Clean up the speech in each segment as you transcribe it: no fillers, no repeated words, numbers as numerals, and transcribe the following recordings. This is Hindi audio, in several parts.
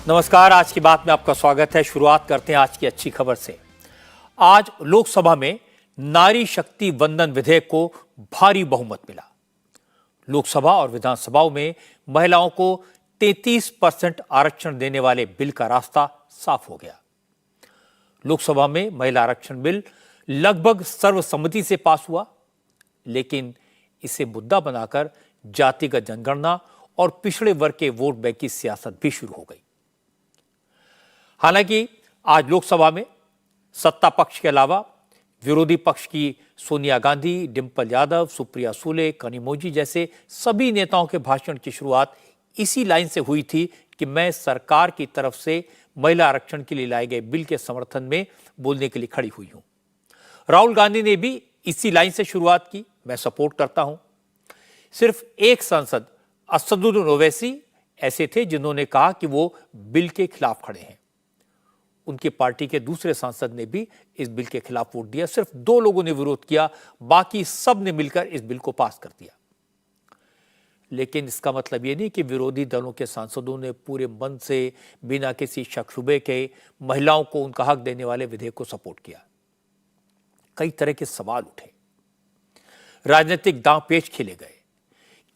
नमस्कार, आज की बात में आपका स्वागत है। शुरुआत करते हैं आज की अच्छी खबर से। आज लोकसभा में नारी शक्ति वंदन विधेयक को भारी बहुमत मिला। लोकसभा और विधानसभाओं में महिलाओं को 33% आरक्षण देने वाले बिल का रास्ता साफ हो गया। लोकसभा में महिला आरक्षण बिल लगभग सर्वसम्मति से पास हुआ, लेकिन इसे मुद्दा बनाकर जातिगत जनगणना और पिछड़े वर्ग के वोट बैंक की सियासत भी शुरू हो गई। हालांकि आज लोकसभा में सत्ता पक्ष के अलावा विरोधी पक्ष की सोनिया गांधी, डिंपल यादव, सुप्रिया सुले, कनिमोझी जैसे सभी नेताओं के भाषण की शुरुआत इसी लाइन से हुई थी कि मैं सरकार की तरफ से महिला आरक्षण के लिए लाए गए बिल के समर्थन में बोलने के लिए खड़ी हुई हूं। राहुल गांधी ने भी इसी लाइन से शुरुआत की, मैं सपोर्ट करता हूं। सिर्फ एक सांसद असदुद्दीन ओवैसी ऐसे थे जिन्होंने कहा कि वो बिल के खिलाफ खड़े हैं। उनकी पार्टी के दूसरे सांसद ने भी इस बिल के खिलाफ वोट दिया। सिर्फ 2 लोगों ने विरोध किया, बाकी सब ने मिलकर इस बिल को पास कर दिया। लेकिन इसका मतलब यह नहीं कि विरोधी दलों के सांसदों ने पूरे मन से बिना किसी शक शुबे के महिलाओं को उनका हक देने वाले विधेयक को सपोर्ट किया। कई तरह के सवाल उठे, राजनीतिक दांव पेच खेले गए।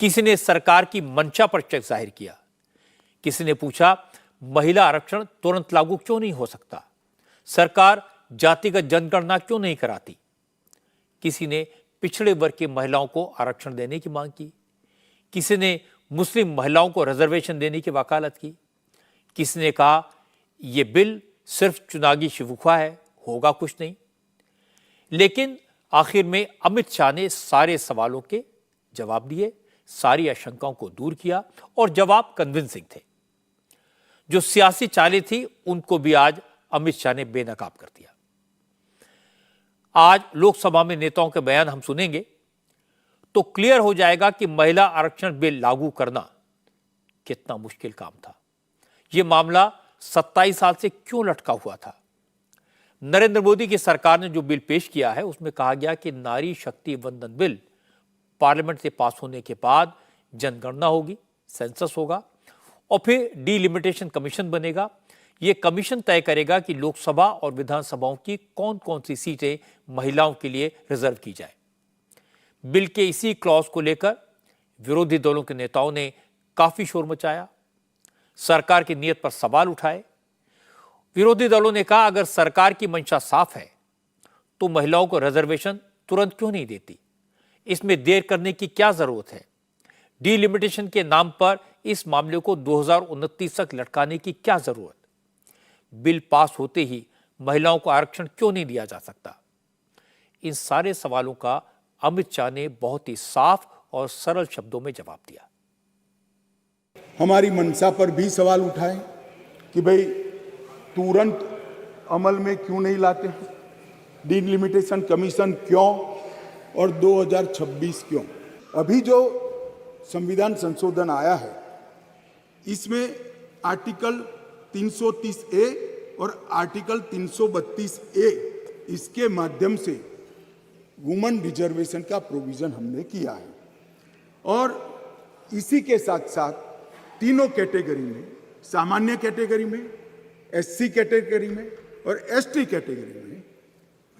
किसी ने सरकार की मंशा पर शक जाहिर किया, किसी ने पूछा महिला आरक्षण तुरंत लागू क्यों नहीं हो सकता, सरकार जातिगत जनगणना क्यों नहीं कराती। किसी ने पिछड़े वर्ग की महिलाओं को आरक्षण देने की मांग की, किसी ने मुस्लिम महिलाओं को रिजर्वेशन देने की वकालत की, किसी ने कहा यह बिल सिर्फ चुनावी शिगुफा है, होगा कुछ नहीं। लेकिन आखिर में अमित शाह ने सारे सवालों के जवाब दिए, सारी आशंकाओं को दूर किया और जवाब कन्विंसिंग थे। जो सियासी चालें थी उनको भी आज अमित शाह ने बेनकाब कर दिया। आज लोकसभा में नेताओं के बयान हम सुनेंगे तो क्लियर हो जाएगा कि महिला आरक्षण बिल लागू करना कितना मुश्किल काम था। यह मामला 27 साल से क्यों लटका हुआ था। नरेंद्र मोदी की सरकार ने जो बिल पेश किया है उसमें कहा गया कि नारी शक्ति वंदन बिल पार्लियामेंट से पास होने के बाद जनगणना होगी, सेंसस होगा और फिर डीलिमिटेशन कमीशन बनेगा। यह कमीशन तय करेगा कि लोकसभा और विधानसभाओं की कौन कौन सी सीटें महिलाओं के लिए रिजर्व की जाए। बिल के इसी क्लॉज को लेकर विरोधी दलों के नेताओं ने काफी शोर मचाया, सरकार की नीयत पर सवाल उठाए। विरोधी दलों ने कहा अगर सरकार की मंशा साफ है तो महिलाओं को रिजर्वेशन तुरंत क्यों नहीं देती, इसमें देर करने की क्या जरूरत है। डीलिमिटेशन के नाम पर इस मामले को 2029 तक लटकाने की क्या जरूरत। बिल पास होते ही महिलाओं को आरक्षण क्यों नहीं दिया जा सकता। इन सारे सवालों का अमित शाह ने बहुत ही साफ और सरल शब्दों में जवाब दिया। हमारी मंशा पर भी सवाल उठाए कि भाई तुरंत अमल में क्यों नहीं लाते हैं, डीलिमिटेशन कमीशन क्यों और 2026 क्यों। अभी जो संविधान संशोधन आया है इसमें आर्टिकल 330A और आर्टिकल 332A इसके माध्यम से वुमेन रिजर्वेशन का प्रोविजन हमने किया है और इसी के साथ साथ तीनों कैटेगरी में, सामान्य कैटेगरी में, SC कैटेगरी में और ST कैटेगरी में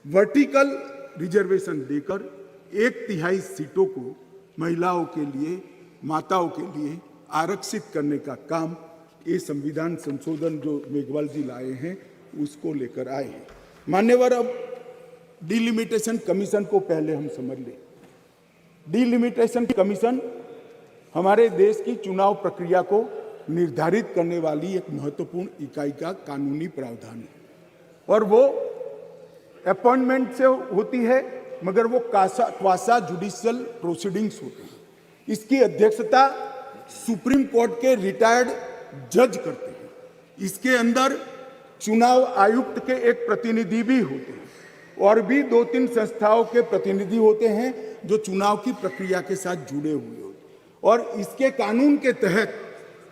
वर्टिकल रिजर्वेशन देकर 1/3 सीटों को महिलाओं के लिए, माताओं के लिए आरक्षित करने का काम ये संविधान संशोधन जो मेघवाल जी लाए हैं उसको लेकर आए हैं। मान्यवर, अब डीलिमिटेशन कमीशन को पहले हम समझ लें। डीलिमिटेशन कमीशन हमारे देश की चुनाव प्रक्रिया को निर्धारित करने वाली एक महत्वपूर्ण इकाई का कानूनी प्रावधान है और वो अपॉइंटमेंट से होती है, मगर वो क्वासा जुडिशियल प्रोसीडिंग्स होते हैं। इसकी अध्यक्षता सुप्रीम कोर्ट के रिटायर्ड जज करते हैं। इसके अंदर चुनाव आयुक्त के एक प्रतिनिधि भी होते हैं और भी 2-3 संस्थाओं के प्रतिनिधि होते हैं जो चुनाव की प्रक्रिया के साथ जुड़े हुए होते हैं और इसके कानून के तहत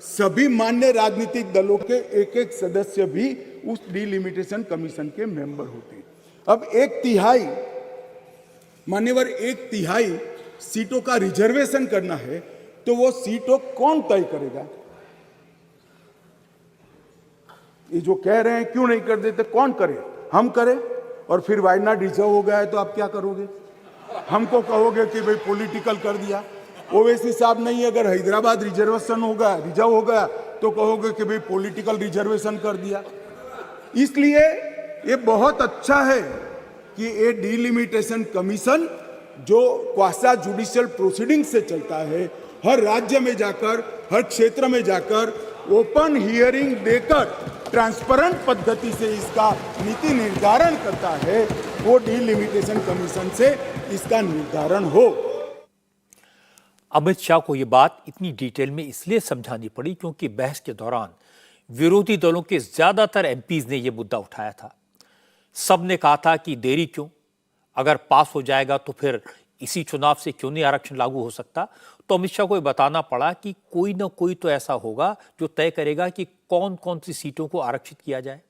सभी मान्य राजनीतिक दलों के एक सदस्य भी उस डीलिमिटेशन कमीशन के मेंबर होते हैं। अब 1/3 मान्यवर 1/3 सीटों का रिजर्वेशन करना है तो वो सीटों कौन तय करेगा। ये जो कह रहे हैं क्यों नहीं कर देते, कौन करे? हम करें? और फिर वायनाड रिजर्व हो गया है तो आप क्या करोगे? हमको कहोगे कि भाई पॉलिटिकल कर दिया। ओवैसी साहब नहीं, अगर हैदराबाद रिजर्वेशन हो गया, रिजर्व हो गया, तो कहोगे कि भाई पॉलिटिकल रिजर्वेशन कर दिया। इसलिए ये बहुत अच्छा है कि ये डिलिमिटेशन कमीशन जो क्वासा जुडिशियल प्रोसीडिंग से चलता है, हर राज्य में जाकर, हर क्षेत्र में जाकर ओपन हियरिंग देकर ट्रांसपेरेंट पद्धति से इसका नीति निर्धारण करता है, वो डिलिमिटेशन कमीशन से इसका निर्धारण हो। अमित शाह को यह बात इतनी डिटेल में इसलिए समझानी पड़ी क्योंकि बहस के दौरान विरोधी दलों के ज्यादातर एमपीज ने यह मुद्दा उठाया था। सब ने कहा था कि देरी क्यों, अगर पास हो जाएगा तो फिर इसी चुनाव से क्यों नहीं आरक्षण लागू हो सकता। तो अमित शाह को यह बताना पड़ा कि कोई ना कोई तो ऐसा होगा जो तय करेगा कि कौन कौन सी सीटों को आरक्षित किया जाए।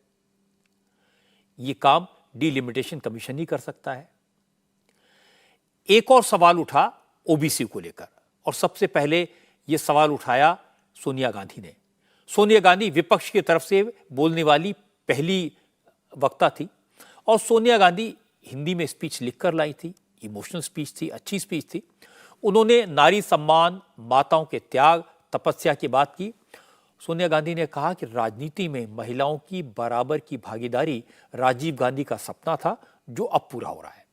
यह काम डिलिमिटेशन कमीशन ही कर सकता है। एक और सवाल उठा ओबीसी को लेकर, और सबसे पहले यह सवाल उठाया सोनिया गांधी ने। सोनिया गांधी विपक्ष की तरफ से बोलने वाली पहली वक्ता थी, और सोनिया गांधी हिंदी में स्पीच लिखकर लाई थी। इमोशनल स्पीच थी, अच्छी स्पीच थी। उन्होंने नारी सम्मान, माताओं के त्याग, तपस्या की बात की। सोनिया गांधी ने कहा कि राजनीति में महिलाओं की बराबर की भागीदारी राजीव गांधी का सपना था, जो अब पूरा हो रहा है।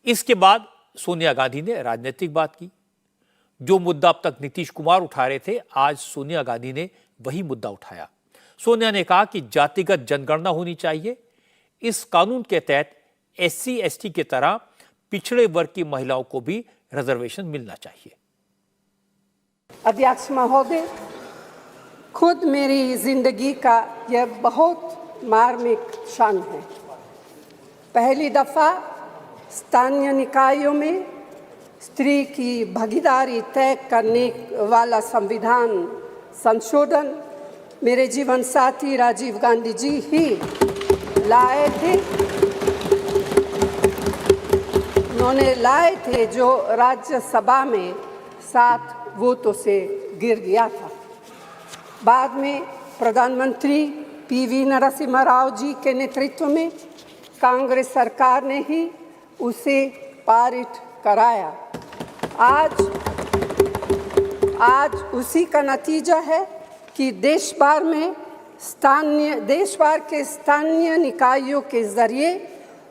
इसके बाद सोनिया गांधी ने राजनीतिक बात की। जो मुद्दा अब तक नीतीश कुमार उठा रहे थे, आज सोनिया गांधी ने वही मुद्दा उठाया। सोनिया ने कहा कि जातिगत जनगणना होनी चाहिए। इस कानून के तहत SC ST की तरह पिछड़े वर्ग की महिलाओं को भी रिजर्वेशन मिलना चाहिए। अध्यक्ष महोदय, खुद मेरी जिंदगी का यह बहुत मार्मिक क्षण है। पहली दफा स्थानीय निकायों में स्त्री की भागीदारी तय करने वाला संविधान संशोधन मेरे जीवन साथी राजीव गांधी जी ही लाए थे। उन्होंने लाए थे, जो राज्यसभा में 7 वोटों से गिर गया था। बाद में प्रधानमंत्री PV नरसिम्हा राव जी के नेतृत्व में कांग्रेस सरकार ने ही उसे पारित कराया। आज उसी का नतीजा है कि देश भर के स्थानीय निकायों के जरिए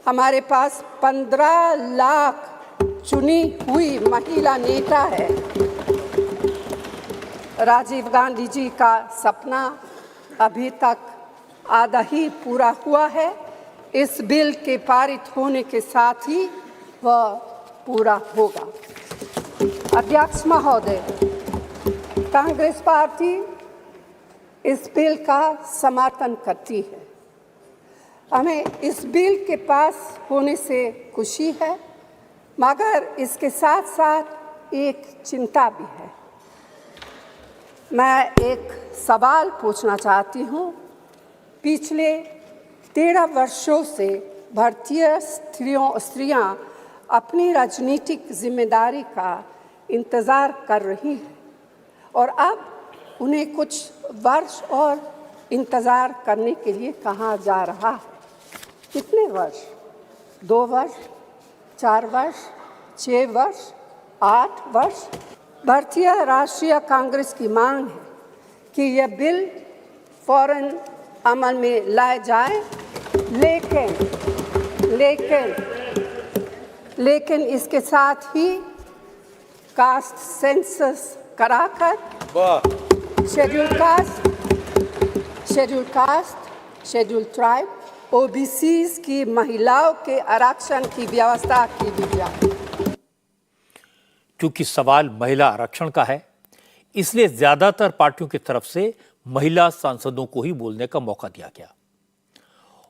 हमारे पास 15 लाख चुनी हुई महिला नेता है। राजीव गांधी जी का सपना अभी तक आधा ही पूरा हुआ है। इस बिल के पारित होने के साथ ही वह पूरा होगा। अध्यक्ष महोदय, कांग्रेस पार्टी इस बिल का समर्थन करती है। हमें इस बिल के पास होने से खुशी है, मगर इसके साथ साथ एक चिंता भी है। मैं एक सवाल पूछना चाहती हूँ। पिछले 13 वर्षों से भारतीय स्त्रियां अपनी राजनीतिक जिम्मेदारी का इंतज़ार कर रही हैं, और अब उन्हें कुछ वर्ष और इंतज़ार करने के लिए कहा जा रहा है। कितने वर्ष? 2 वर्ष, 4 वर्ष, 6 वर्ष, 8 वर्ष? भारतीय राष्ट्रीय कांग्रेस की मांग है कि यह बिल फौरन अमल में लाया जाए, लेकिन इसके साथ ही कास्ट सेंसस कराकर schedule caste, schedule tribe, OBCs की महिलाओं के आरक्षण की व्यवस्था की भी जाए। क्योंकि सवाल महिला आरक्षण का है, इसलिए ज्यादातर पार्टियों की तरफ से महिला सांसदों को ही बोलने का मौका दिया गया,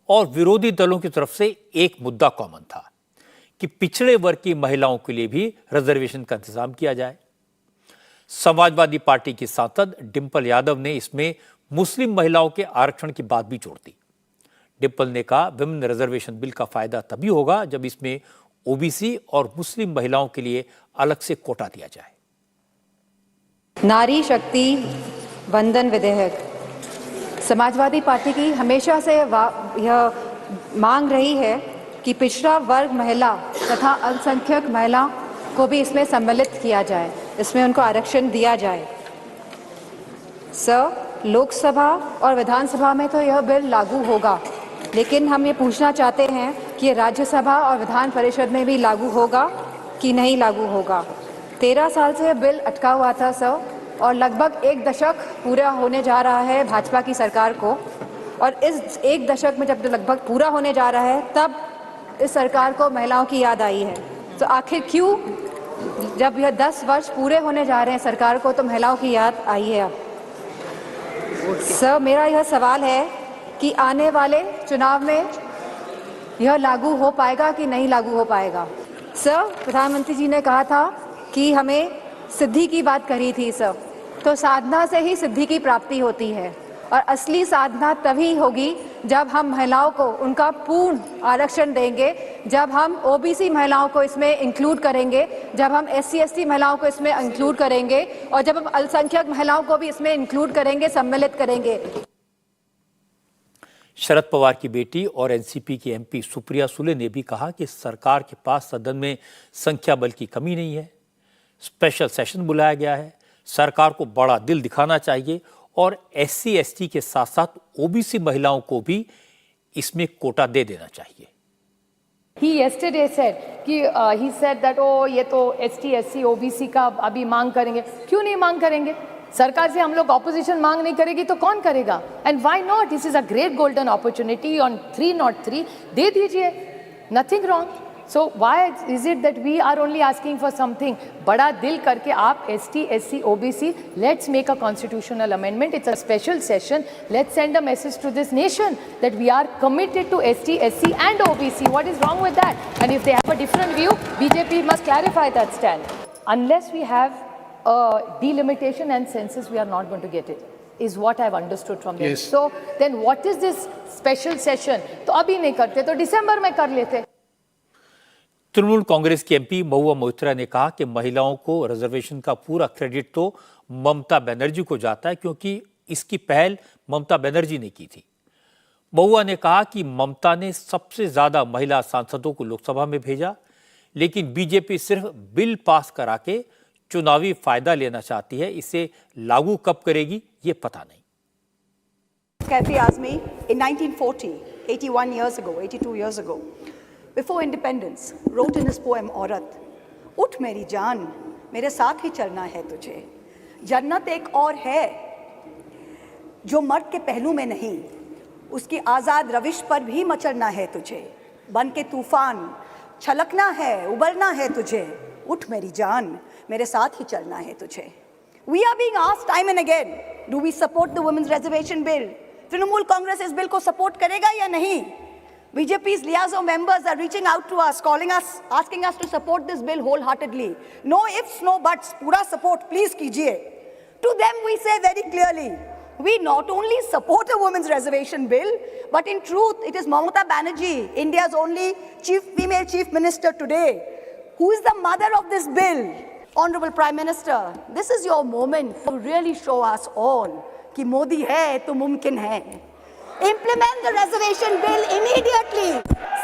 और विरोधी दलों की तरफ से एक मुद्दा कॉमन था कि पिछड़े वर्ग की महिलाओं के लिए भी रिजर्वेशन का इंतजाम किया जाए। समाजवादी पार्टी की सांसद डिंपल यादव ने इसमें मुस्लिम महिलाओं के आरक्षण की बात भी जोड़ दी। डिंपल ने कहा, विमेन रिजर्वेशन बिल का फायदा तभी होगा जब इसमें OBC और मुस्लिम महिलाओं के लिए अलग से कोटा दिया जाए। नारी शक्ति वंदन विधेयक समाजवादी पार्टी की हमेशा से यह मांग रही है कि पिछड़ा वर्ग महिला तथा अल्पसंख्यक महिला को भी इसमें सम्मिलित किया जाए, इसमें उनको आरक्षण दिया जाए। सर, लोकसभा और विधानसभा में तो यह बिल लागू होगा, लेकिन हम ये पूछना चाहते हैं कि राज्यसभा और विधान परिषद में भी लागू होगा कि नहीं लागू होगा। 13 साल से यह बिल अटका हुआ था सर, और लगभग 1 दशक पूरा होने जा रहा है भाजपा की सरकार को, और इस 1 दशक में जब लगभग पूरा होने जा रहा है तब इस सरकार को महिलाओं की याद आई है। तो आखिर क्यों, जब यह 10 वर्ष पूरे होने जा रहे हैं सरकार को, तो महिलाओं की याद आई है अब? सर, मेरा यह सवाल है कि आने वाले चुनाव में यह लागू हो पाएगा कि नहीं लागू हो पाएगा? सर, प्रधानमंत्री जी ने कहा था कि हमें सिद्धि की बात करी थी सर, तो साधना से ही सिद्धि की प्राप्ति होती है, और असली साधना तभी होगी जब हम महिलाओं को उनका पूर्ण आरक्षण देंगे, जब हम ओबीसी महिलाओं को इसमें इंक्लूड करेंगे, जब हम SC/ST महिलाओं को इसमें इंक्लूड करेंगे, और जब हम अल्पसंख्यक महिलाओं को भी इसमें इंक्लूड करेंगे, सम्मिलित करेंगे। शरद पवार की बेटी और एनसीपी की MP सुप्रिया सुले ने भी कहा कि सरकार के पास सदन में संख्या बल की कमी नहीं है, स्पेशल सेशन बुलाया गया है, सरकार को बड़ा दिल दिखाना चाहिए और SC/ST के साथ साथ OBC महिलाओं को भी इसमें कोटा दे देना चाहिए। He yesterday said कि he said that oh ये तो ST/SC OBC का अभी मांग करेंगे। क्यों नहीं मांग करेंगे? सरकार से हम लोग ऑपोजिशन मांग नहीं करेगी तो कौन करेगा? And why not? This is a great golden opportunity on 303, दे दीजिए, nothing wrong. So why is it that we are only asking for something? बड़ा दिल करके आप ST/SC OBC, let's make a constitutional amendment. It's a special session. Let's send a message to this nation that we are committed to ST/SC and OBC. What is wrong with that? And if they have a different view, BJP must clarify that stand. Unless we have a delimitation and census, we are not going to get it, is what I've understood from them. Yes. So then what is this special session? तो अभी नहीं करते तो दिसंबर में कर लेते। तृणमूल कांग्रेस की MP महुआ मोइत्रा ने कहा कि महिलाओं को रिजर्वेशन का पूरा क्रेडिट तो ममता बनर्जी को जाता है, क्योंकि इसकी पहल ममता बनर्जी ने की थी। महुआ ने कहा कि ममता ने सबसे ज्यादा महिला सांसदों को लोकसभा में भेजा, लेकिन बीजेपी सिर्फ बिल पास करा के चुनावी फायदा लेना चाहती है, इसे लागू कब करेगी ये पता नहीं। Kaifi Azmi, in 1940, 81 years ago, 82 years ago, before independence, wrote in his poem औरत, उठ मेरी जान, मेरे साथ ही चलना है तुझे। जन्नत एक और है जो मर्द के पहलू में नहीं, उसकी आज़ाद रविश पर भी मचलना है तुझे। बन के तूफान छलकना है, उबलना है तुझे। उठ मेरी जान, मेरे साथ ही चलना है तुझे। We are being asked time and again, do we support the women's reservation bill? Trinamool Congress इस बिल को सपोर्ट करेगा या नहीं? BJP's liaison members are reaching out to us, calling us, asking us to support this bill wholeheartedly. No ifs, no buts, pura support, please kijiye. To them we say very clearly, we not only support a women's reservation bill, but in truth it is Mamata Banerjee, India's only female chief minister today, who is the mother of this bill. Honorable Prime Minister, this is your moment to really show us all कि मोदी है तो मुमकिन है। Implement the reservation bill immediately.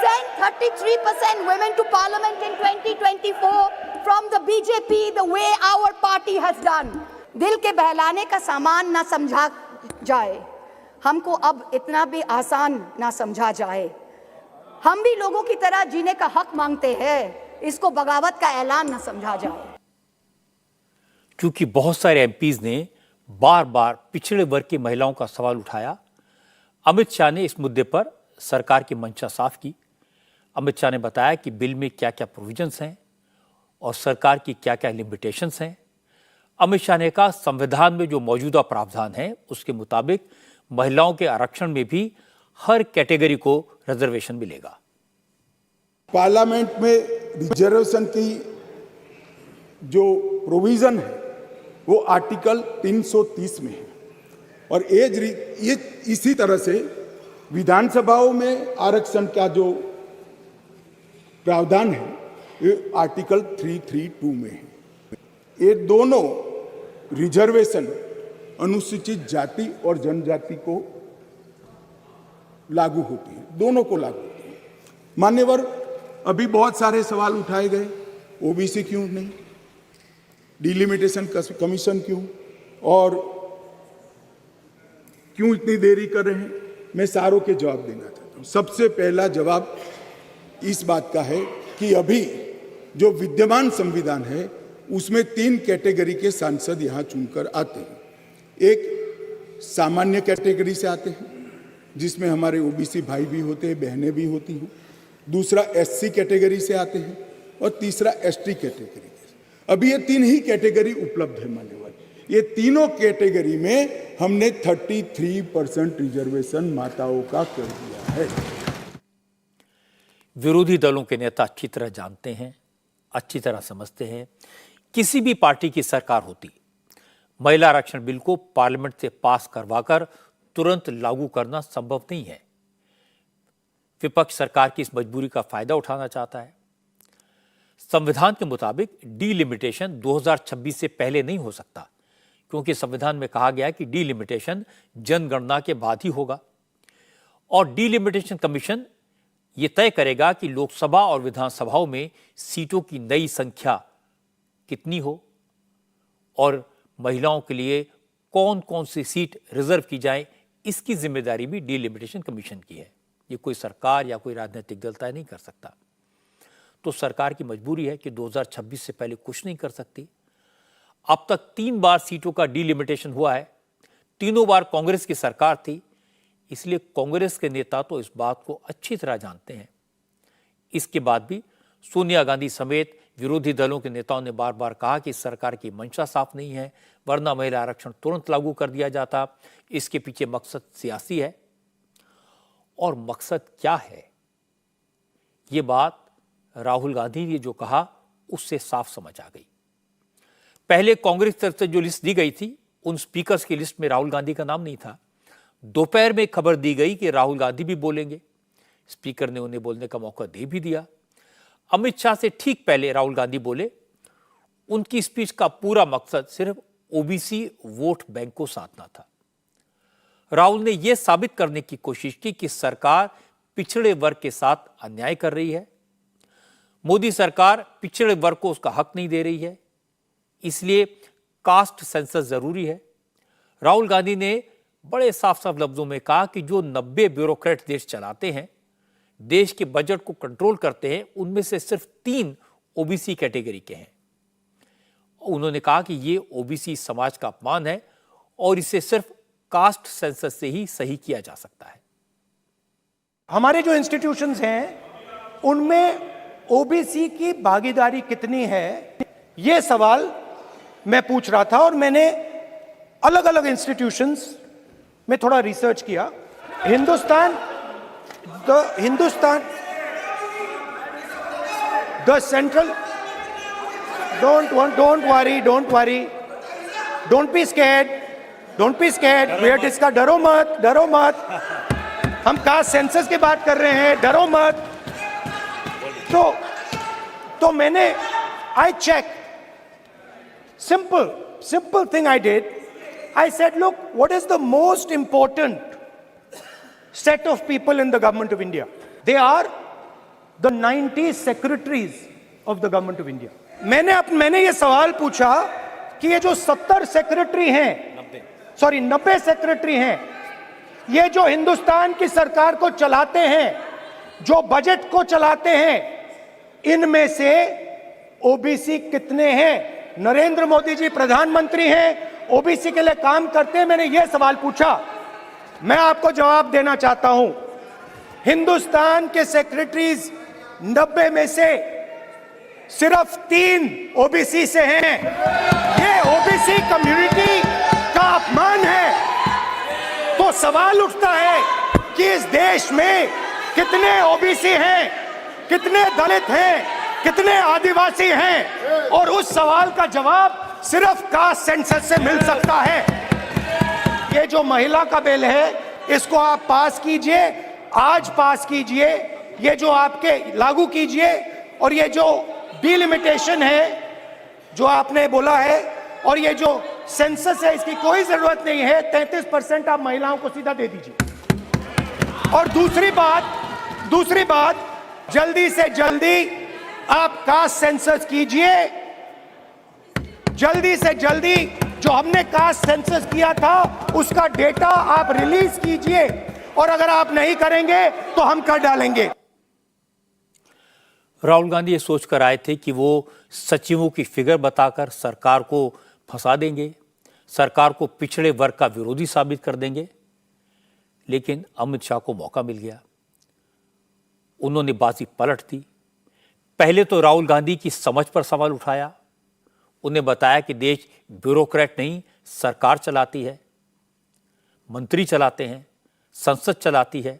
Send 33% women to parliament in 2024 from the BJP, the way our party has done. दिल के बहलाने का सामान ना समझा जाए, हमको अब इतना भी आसान ना समझा जाए। हम भी लोगों की तरह जीने का हक मांगते हैं, इसको बगावत का ऐलान ना समझा जाए। क्योंकि बहुत सारे MPs ने बार बार पिछड़े वर्ग की महिलाओं का सवाल उठाया, अमित शाह ने इस मुद्दे पर सरकार की मंशा साफ की। अमित शाह ने बताया कि बिल में क्या क्या प्रोविजंस हैं और सरकार की क्या क्या लिमिटेशंस हैं। अमित शाह ने कहा, संविधान में जो मौजूदा प्रावधान है उसके मुताबिक महिलाओं के आरक्षण में भी हर कैटेगरी को रिजर्वेशन मिलेगा। पार्लियामेंट में रिजर्वेशन की जो प्रोविजन है वो आर्टिकल 330 में है, और ये इसी तरह से विधानसभाओं में आरक्षण का जो प्रावधान है ये आर्टिकल 332 में है। ये दोनों रिजर्वेशन अनुसूचित जाति और जनजाति को लागू होती है, दोनों को लागू होती है। मान्यवर, अभी बहुत सारे सवाल उठाए गए, ओबीसी क्यों नहीं, डिलिमिटेशन कमीशन क्यों, और क्यों इतनी देरी कर रहे हैं। मैं सारों के जवाब देना चाहता हूं। सबसे पहला जवाब इस बात का है कि अभी जो विद्यमान संविधान है उसमें 3 कैटेगरी के सांसद यहां चुनकर आते हैं। एक सामान्य कैटेगरी से आते हैं जिसमें हमारे ओबीसी भाई भी होते हैं, बहनें भी होती हैं। दूसरा एससी कैटेगरी से आते हैं और तीसरा एसटी कैटेगरी। अभी ये 3 ही कैटेगरी उपलब्ध है मान्यवर। ये तीनों कैटेगरी में हमने 33% रिजर्वेशन माताओं का कर दिया है। विरोधी दलों के नेता अच्छी तरह जानते हैं, अच्छी तरह समझते हैं, किसी भी पार्टी की सरकार होती महिला आरक्षण बिल को पार्लियामेंट से पास करवाकर तुरंत लागू करना संभव नहीं है। विपक्ष सरकार की इस मजबूरी का फायदा उठाना चाहता है। संविधान के मुताबिक डीलिमिटेशन 2026 से पहले नहीं हो सकता, क्योंकि संविधान में कहा गया है कि डीलिमिटेशन जनगणना के बाद ही होगा और डीलिमिटेशन कमीशन ये तय करेगा कि लोकसभा और विधानसभाओं में सीटों की नई संख्या कितनी हो और महिलाओं के लिए कौन कौन सी सीट रिजर्व की जाए। इसकी जिम्मेदारी भी डीलिमिटेशन कमीशन की है। ये कोई सरकार या कोई राजनीतिक दल तय नहीं कर सकता। तो सरकार की मजबूरी है कि 2026 से पहले कुछ नहीं कर सकती। अब तक 3 बार सीटों का डीलिमिटेशन हुआ है, तीनों बार कांग्रेस की सरकार थी, इसलिए कांग्रेस के नेता तो इस बात को अच्छी तरह जानते हैं। इसके बाद भी सोनिया गांधी समेत विरोधी दलों के नेताओं ने बार बार कहा कि सरकार की मंशा साफ नहीं है, वरना महिला आरक्षण तुरंत लागू कर दिया जाता। इसके पीछे मकसद सियासी है। और मकसद क्या है, ये बात राहुल गांधी ने जो कहा उससे साफ समझ आ गई। पहले कांग्रेस तरफ से जो लिस्ट दी गई थी, उन स्पीकर्स की लिस्ट में राहुल गांधी का नाम नहीं था। दोपहर में खबर दी गई कि राहुल गांधी भी बोलेंगे। स्पीकर ने उन्हें बोलने का मौका दे भी दिया। अमित शाह से ठीक पहले राहुल गांधी बोले। उनकी स्पीच का पूरा मकसद सिर्फ ओबीसी वोट बैंक को साधना था। राहुल ने यह साबित करने की कोशिश की कि सरकार पिछड़े वर्ग के साथ अन्याय कर रही है। मोदी सरकार पिछड़े वर्ग को उसका हक नहीं दे रही है, इसलिए कास्ट सेंसस जरूरी है। राहुल गांधी ने बड़े साफ साफ लफ्जों में कहा कि जो 90 ब्यूरोक्रेट देश चलाते हैं, देश के बजट को कंट्रोल करते हैं, उनमें से सिर्फ 3 ओबीसी कैटेगरी के हैं। उन्होंने कहा कि ये ओबीसी समाज का अपमान है और इसे सिर्फ कास्ट सेंसस से ही सही किया जा सकता है। हमारे जो इंस्टीट्यूशंस हैं उनमें ओबीसी की भागीदारी कितनी है, यह सवाल मैं पूछ रहा था और मैंने अलग अलग इंस्टीट्यूशंस में थोड़ा रिसर्च किया। The central, don't worry, don't be scared, wait इसका, डरो मत, हम कास्ट सेंसस की बात कर रहे हैं, डरो मत। तो मैंने I check, simple thing I did. I said, look, what is the most important set of people in the government of India? They are the 90 secretaries of the government of India. मैंने ये सवाल पूछा कि ये जो 70 सेक्रेटरी हैं, 90 सेक्रेटरी हैं, ये जो हिंदुस्तान की सरकार को चलाते हैं, जो बजट को चलाते हैं, इनमें से ओबीसी कितने हैं? नरेंद्र मोदी जी प्रधानमंत्री हैं, ओबीसी के लिए काम करते हैं। मैंने यह सवाल पूछा, मैं आपको जवाब देना चाहता हूं। हिंदुस्तान के सेक्रेटरीज 90 में से सिर्फ 3 ओबीसी से हैं। ये ओबीसी कम्युनिटी का अपमान है। तो सवाल उठता है कि इस देश में कितने ओबीसी हैं, कितने दलित हैं, कितने आदिवासी हैं, और उस सवाल का जवाब सिर्फ कास्ट सेंसस से मिल सकता है। ये जो महिला का बिल है, इसको आप पास कीजिए, आज पास कीजिए, ये जो आपके लागू कीजिए, और ये जो डिलिमिटेशन है जो आपने बोला है, और ये जो सेंसस है, इसकी कोई जरूरत नहीं है। 33% आप महिलाओं को सीधा दे दीजिए। और दूसरी बात जल्दी से जल्दी आप कास्ट सेंसस कीजिए, जल्दी से जल्दी जो हमने कास्ट सेंसस किया था उसका डेटा आप रिलीज कीजिए, और अगर आप नहीं करेंगे तो हम कर डालेंगे। राहुल गांधी ये सोचकर आए थे कि वो सचिवों की फिगर बताकर सरकार को फंसा देंगे, सरकार को पिछड़े वर्ग का विरोधी साबित कर देंगे, लेकिन अमित शाह को मौका मिल गया। उन्होंने बाजी पलट दी। पहले तो राहुल गांधी की समझ पर सवाल उठाया। उन्हें बताया कि देश ब्यूरोक्रेट नहीं, सरकार चलाती है, मंत्री चलाते हैं, संसद चलाती है।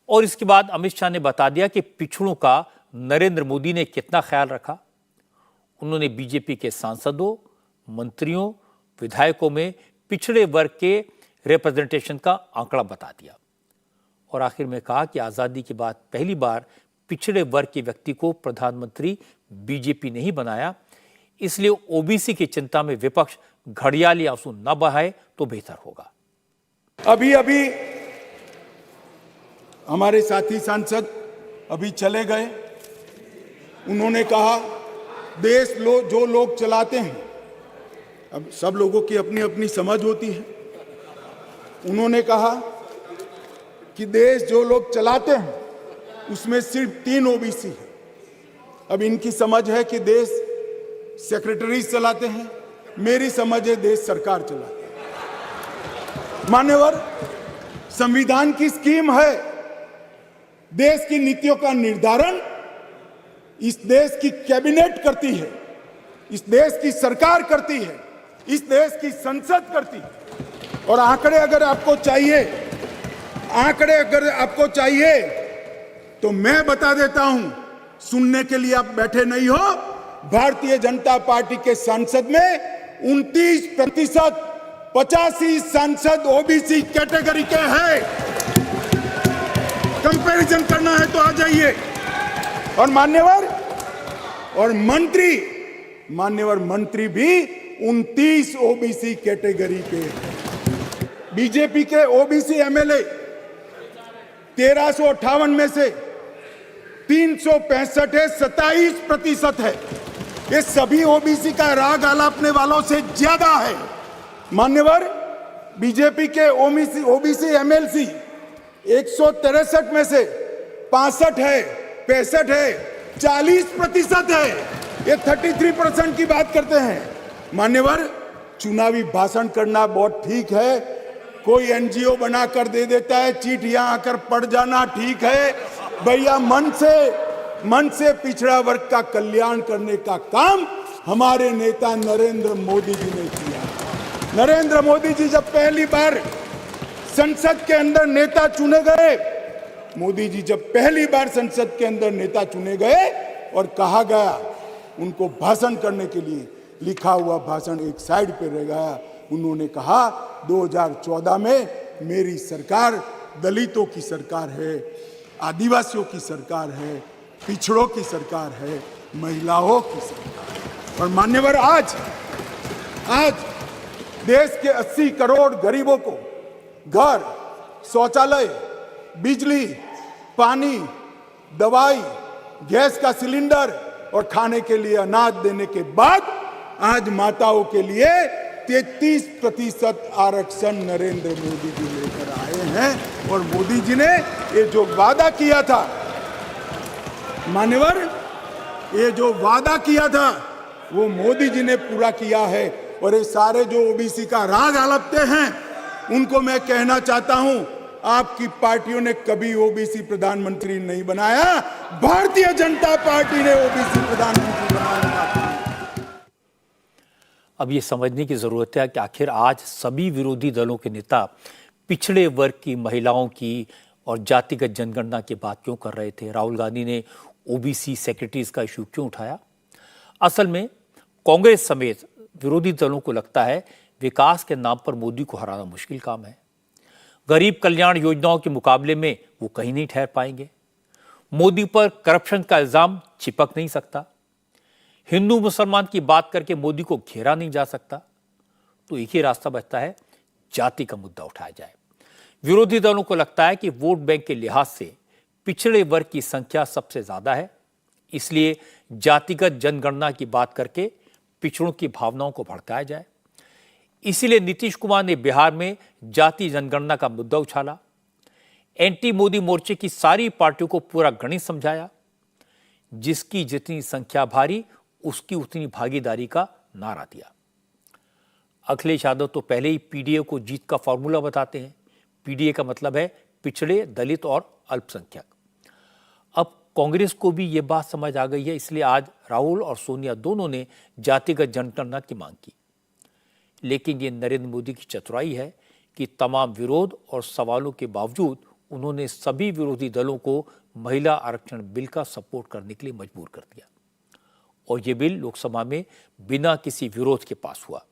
और इसके बाद अमित शाह ने बता दिया कि पिछड़ों का नरेंद्र मोदी ने कितना ख्याल रखा। उन्होंने बीजेपी के सांसदों, मंत्रियों, विधायकों में पिछड़े वर्ग के रिप्रेजेंटेशन का आंकड़ा बता दिया और आखिर में कहा कि आज़ादी के बाद पहली बार पिछड़े वर्ग के व्यक्ति को प्रधानमंत्री बीजेपी नहीं बनाया, इसलिए ओबीसी की चिंता में विपक्ष घड़ियाली आंसू न बहाए तो बेहतर होगा। अभी हमारे साथी सांसद अभी चले गए। उन्होंने कहा जो लोग चलाते हैं, अब सब लोगों की अपनी अपनी समझ होती है। उन्होंने कहा कि देश जो लोग चलाते हैं उसमें सिर्फ 3 ओबीसी है। अब इनकी समझ है कि देश सेक्रेटरीज चलाते हैं, मेरी समझ है देश सरकार चलाती है। मान्यवर, संविधान की स्कीम है, देश की नीतियों का निर्धारण इस देश की कैबिनेट करती है, इस देश की सरकार करती है, इस देश की संसद करती है। और आंकड़े अगर आपको चाहिए तो मैं बता देता हूं, सुनने के लिए आप बैठे नहीं हो। भारतीय जनता पार्टी के सांसद में 29%, 85 सांसद ओबीसी कैटेगरी के हैं। कंपैरिजन करना है तो आ जाइए। और मान्यवर मंत्री भी 29 ओबीसी कैटेगरी के हैं। बीजेपी के ओबीसी एमएलए 1358 में से 365 है, 27% है। ये सभी ओबीसी का राग आलापने वालों से ज्यादा है। मान्यवर, बीजेपी के ओबीसी एमएलसी 163 में से 65 है, 65 है, 40% है। ये 33% की बात करते हैं। मान्यवर, चुनावी भाषण करना बहुत ठीक है, कोई एनजीओ बनाकर दे देता है, चिट्ठियां आकर पढ़ जाना ठीक है। भैया, मन से पिछड़ा वर्ग का कल्याण करने का काम हमारे नेता नरेंद्र मोदी जी ने किया। नरेंद्र मोदी जी जब पहली बार संसद के अंदर नेता चुने गए और कहा गया उनको भाषण करने के लिए, लिखा हुआ भाषण एक साइड पे रह गया। उन्होंने कहा 2014 में मेरी सरकार दलितों की सरकार है, आदिवासियों की सरकार है, पिछड़ों की सरकार है, महिलाओं की सरकार। और मान्यवर, आज देश के 80 करोड़ गरीबों को घर, शौचालय, बिजली, पानी, दवाई, गैस का सिलेंडर और खाने के लिए अनाज देने के बाद आज माताओं के लिए 33% आरक्षण नरेंद्र मोदी जी लेकर आए हैं। और मोदी जी ने ये जो वादा किया था, मान्यवर, ये जो वादा किया था वो मोदी जी ने पूरा किया है। और ये सारे जो ओबीसी का राग आलपते हैं उनको मैं कहना चाहता हूं, आपकी पार्टियों ने कभी ओबीसी प्रधानमंत्री नहीं बनाया, भारतीय जनता पार्टी ने ओबीसी प्रधानमंत्री बनाया। अब ये समझने की जरूरत है कि आखिर आज सभी विरोधी दलों के नेता पिछड़े वर्ग की, महिलाओं की और जातिगत जनगणना की बात क्यों कर रहे थे। राहुल गांधी ने ओबीसी सेक्रेटरीज का इशू क्यों उठाया। असल में कांग्रेस समेत विरोधी दलों को लगता है विकास के नाम पर मोदी को हराना मुश्किल काम है। गरीब कल्याण योजनाओं के मुकाबले में वो कहीं नहीं ठहर पाएंगे। मोदी पर करप्शन का इल्जाम चिपक नहीं सकता। हिंदू मुसलमान की बात करके मोदी को घेरा नहीं जा सकता। तो एक ही रास्ता बचता है, जाति का मुद्दा उठाया जाए। विरोधी दलों को लगता है कि वोट बैंक के लिहाज से पिछड़े वर्ग की संख्या सबसे ज्यादा है, इसलिए जातिगत जनगणना की बात करके पिछड़ों की भावनाओं को भड़काया जाए। इसीलिए नीतीश कुमार ने बिहार में जाति जनगणना का मुद्दा उछाला। एंटी मोदी मोर्चे की सारी पार्टियों को पूरा गणित समझाया। जिसकी जितनी संख्या भारी उसकी उतनी भागीदारी का नारा दिया। अखिलेश यादव तो पहले ही पीडीए को जीत का फॉर्मूला बताते हैं। पीडीए का मतलब है पिछड़े, दलित और अल्पसंख्यक। अब कांग्रेस को भी यह बात समझ आ गई है, इसलिए आज राहुल और सोनिया दोनों ने जातिगत जनगणना की मांग की। लेकिन ये नरेंद्र मोदी की चतुराई है कि तमाम विरोध और सवालों के बावजूद उन्होंने सभी विरोधी दलों को महिला आरक्षण बिल का सपोर्ट करने के लिए मजबूर कर दिया और ये बिल लोकसभा में बिना किसी विरोध के पास हुआ।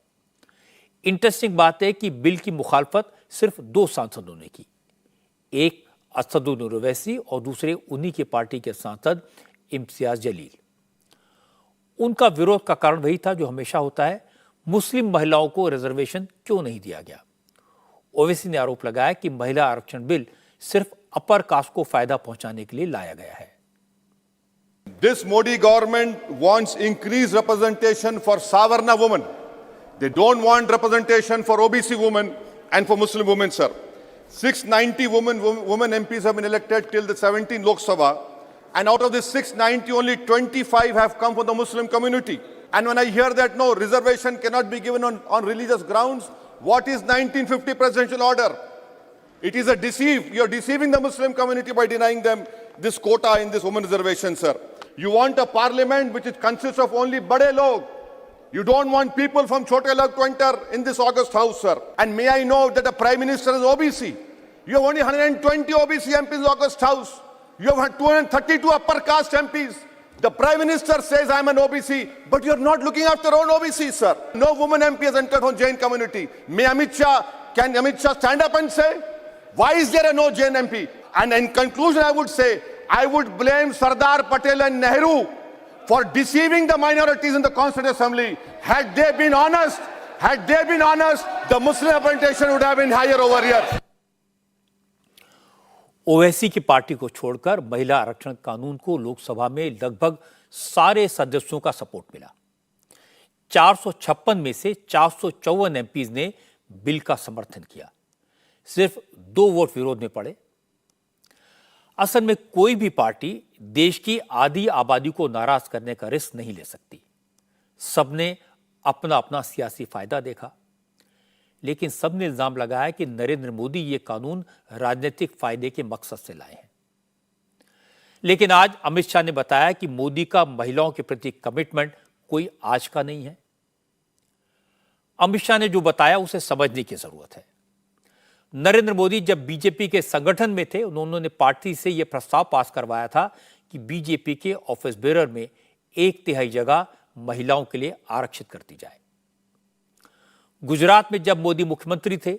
इंटरेस्टिंग बात है कि बिल की मुखालफत सिर्फ 2 सांसदों ने की, एक असदुद्दीन ओवैसी और दूसरे उन्हीं की पार्टी के सांसद इम्तियाज जलील। उनका विरोध का कारण वही था जो हमेशा होता है, मुस्लिम महिलाओं को रिजर्वेशन क्यों नहीं दिया गया। ओवैसी ने आरोप लगाया कि महिला आरक्षण बिल सिर्फ अपर कास्ट को फायदा पहुंचाने के लिए लाया गया है। This Modi government wants increased representation for Savarna women. They don't want representation for OBC women and for Muslim women, sir. 690 women MPs have been elected till the 17th Lok Sabha, and out of the 690, only 25 have come from the Muslim community. And when I hear that no reservation cannot be given on religious grounds, what is 1950 presidential order? It is a deceive. You're deceiving the Muslim community by denying them this quota in this women reservation, sir. You want a parliament which consists of only bade log. You don't want people from Chote Log to enter in this August House, sir. And may I know that the Prime Minister is OBC. You have only 120 OBC MPs in August House. You have 232 upper caste MPs. The Prime Minister says I'm an OBC, but you're not looking after your own OBC, sir. No woman MP has entered from Jain community. Can Amit Shah stand up and say, why is there a no Jain MP? And in conclusion, I would say, I would blame Sardar Patel and Nehru for deceiving the minorities in the Constituent Assembly. Had they been honest, the Muslim representation would have been higher over here. Owaisi की पार्टी को छोड़कर महिला आरक्षण कानून को लोकसभा में लगभग सारे सदस्यों का सपोर्ट मिला। 456 में से 454 एमपीज ने बिल का समर्थन किया, सिर्फ 2 वोट विरोध में पड़े। असल में कोई भी पार्टी देश की आधी आबादी को नाराज करने का रिस्क नहीं ले सकती। सबने अपना अपना सियासी फायदा देखा, लेकिन सबने इल्जाम लगाया कि नरेंद्र मोदी ये कानून राजनीतिक फायदे के मकसद से लाए हैं। लेकिन आज अमित शाह ने बताया कि मोदी का महिलाओं के प्रति कमिटमेंट कोई आज का नहीं है। अमित शाह ने जो बताया उसे समझने की जरूरत है। नरेंद्र मोदी जब बीजेपी के संगठन में थे, उन्होंने पार्टी से यह प्रस्ताव पास करवाया था कि बीजेपी के ऑफिस बेरर में 1/3 जगह महिलाओं के लिए आरक्षित कर दी जाए। गुजरात में जब मोदी मुख्यमंत्री थे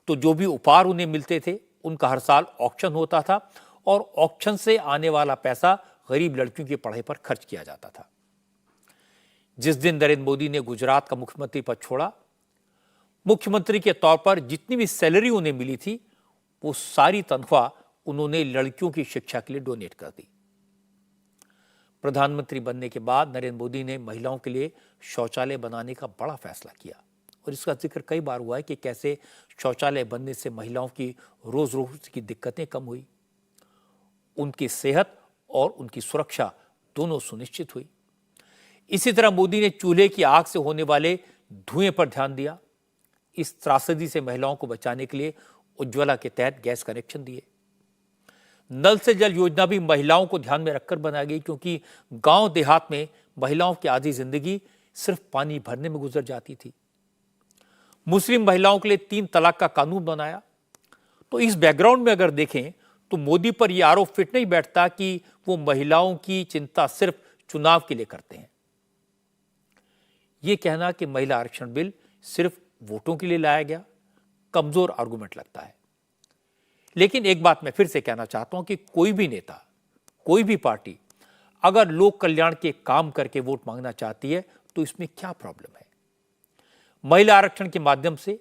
तो जो भी उपहार उन्हें मिलते थे उनका हर साल ऑक्शन होता था और ऑक्शन से आने वाला पैसा गरीब लड़कियों की पढ़ाई पर खर्च किया जाता था। जिस दिन नरेंद्र मोदी ने गुजरात का मुख्यमंत्री पद छोड़ा, मुख्यमंत्री के तौर पर जितनी भी सैलरी उन्हें मिली थी वो सारी तनख्वाह उन्होंने लड़कियों की शिक्षा के लिए डोनेट कर दी। प्रधानमंत्री बनने के बाद नरेंद्र मोदी ने महिलाओं के लिए शौचालय बनाने का बड़ा फैसला किया और इसका जिक्र कई बार हुआ है कि कैसे शौचालय बनने से महिलाओं की रोज रोज की दिक्कतें कम हुई, उनकी सेहत और उनकी सुरक्षा दोनों सुनिश्चित हुई। इसी तरह मोदी ने चूल्हे की आग से होने वाले धुएं पर ध्यान दिया। इस त्रासदी से महिलाओं को बचाने के लिए उज्ज्वला के तहत गैस कनेक्शन दिए। नल से जल योजना भी महिलाओं को ध्यान में रखकर बनाई गई, क्योंकि गांव देहात में महिलाओं की आधी जिंदगी सिर्फ पानी भरने में गुजर जाती थी। मुस्लिम महिलाओं के लिए 3 तलाक का कानून बनाया। तो इस बैकग्राउंड में अगर देखें तो मोदी पर यह आरोप फिट नहीं बैठता कि वो महिलाओं की चिंता सिर्फ चुनाव के लिए करते हैं। यह कहना कि महिला आरक्षण बिल सिर्फ वोटों के लिए लाया गया, कमजोर आर्गुमेंट लगता है। लेकिन एक बात मैं फिर से कहना चाहता हूं कि कोई भी नेता, कोई भी पार्टी अगर लोक कल्याण के काम करके वोट मांगना चाहती है तो इसमें क्या प्रॉब्लम है। महिला आरक्षण के माध्यम से,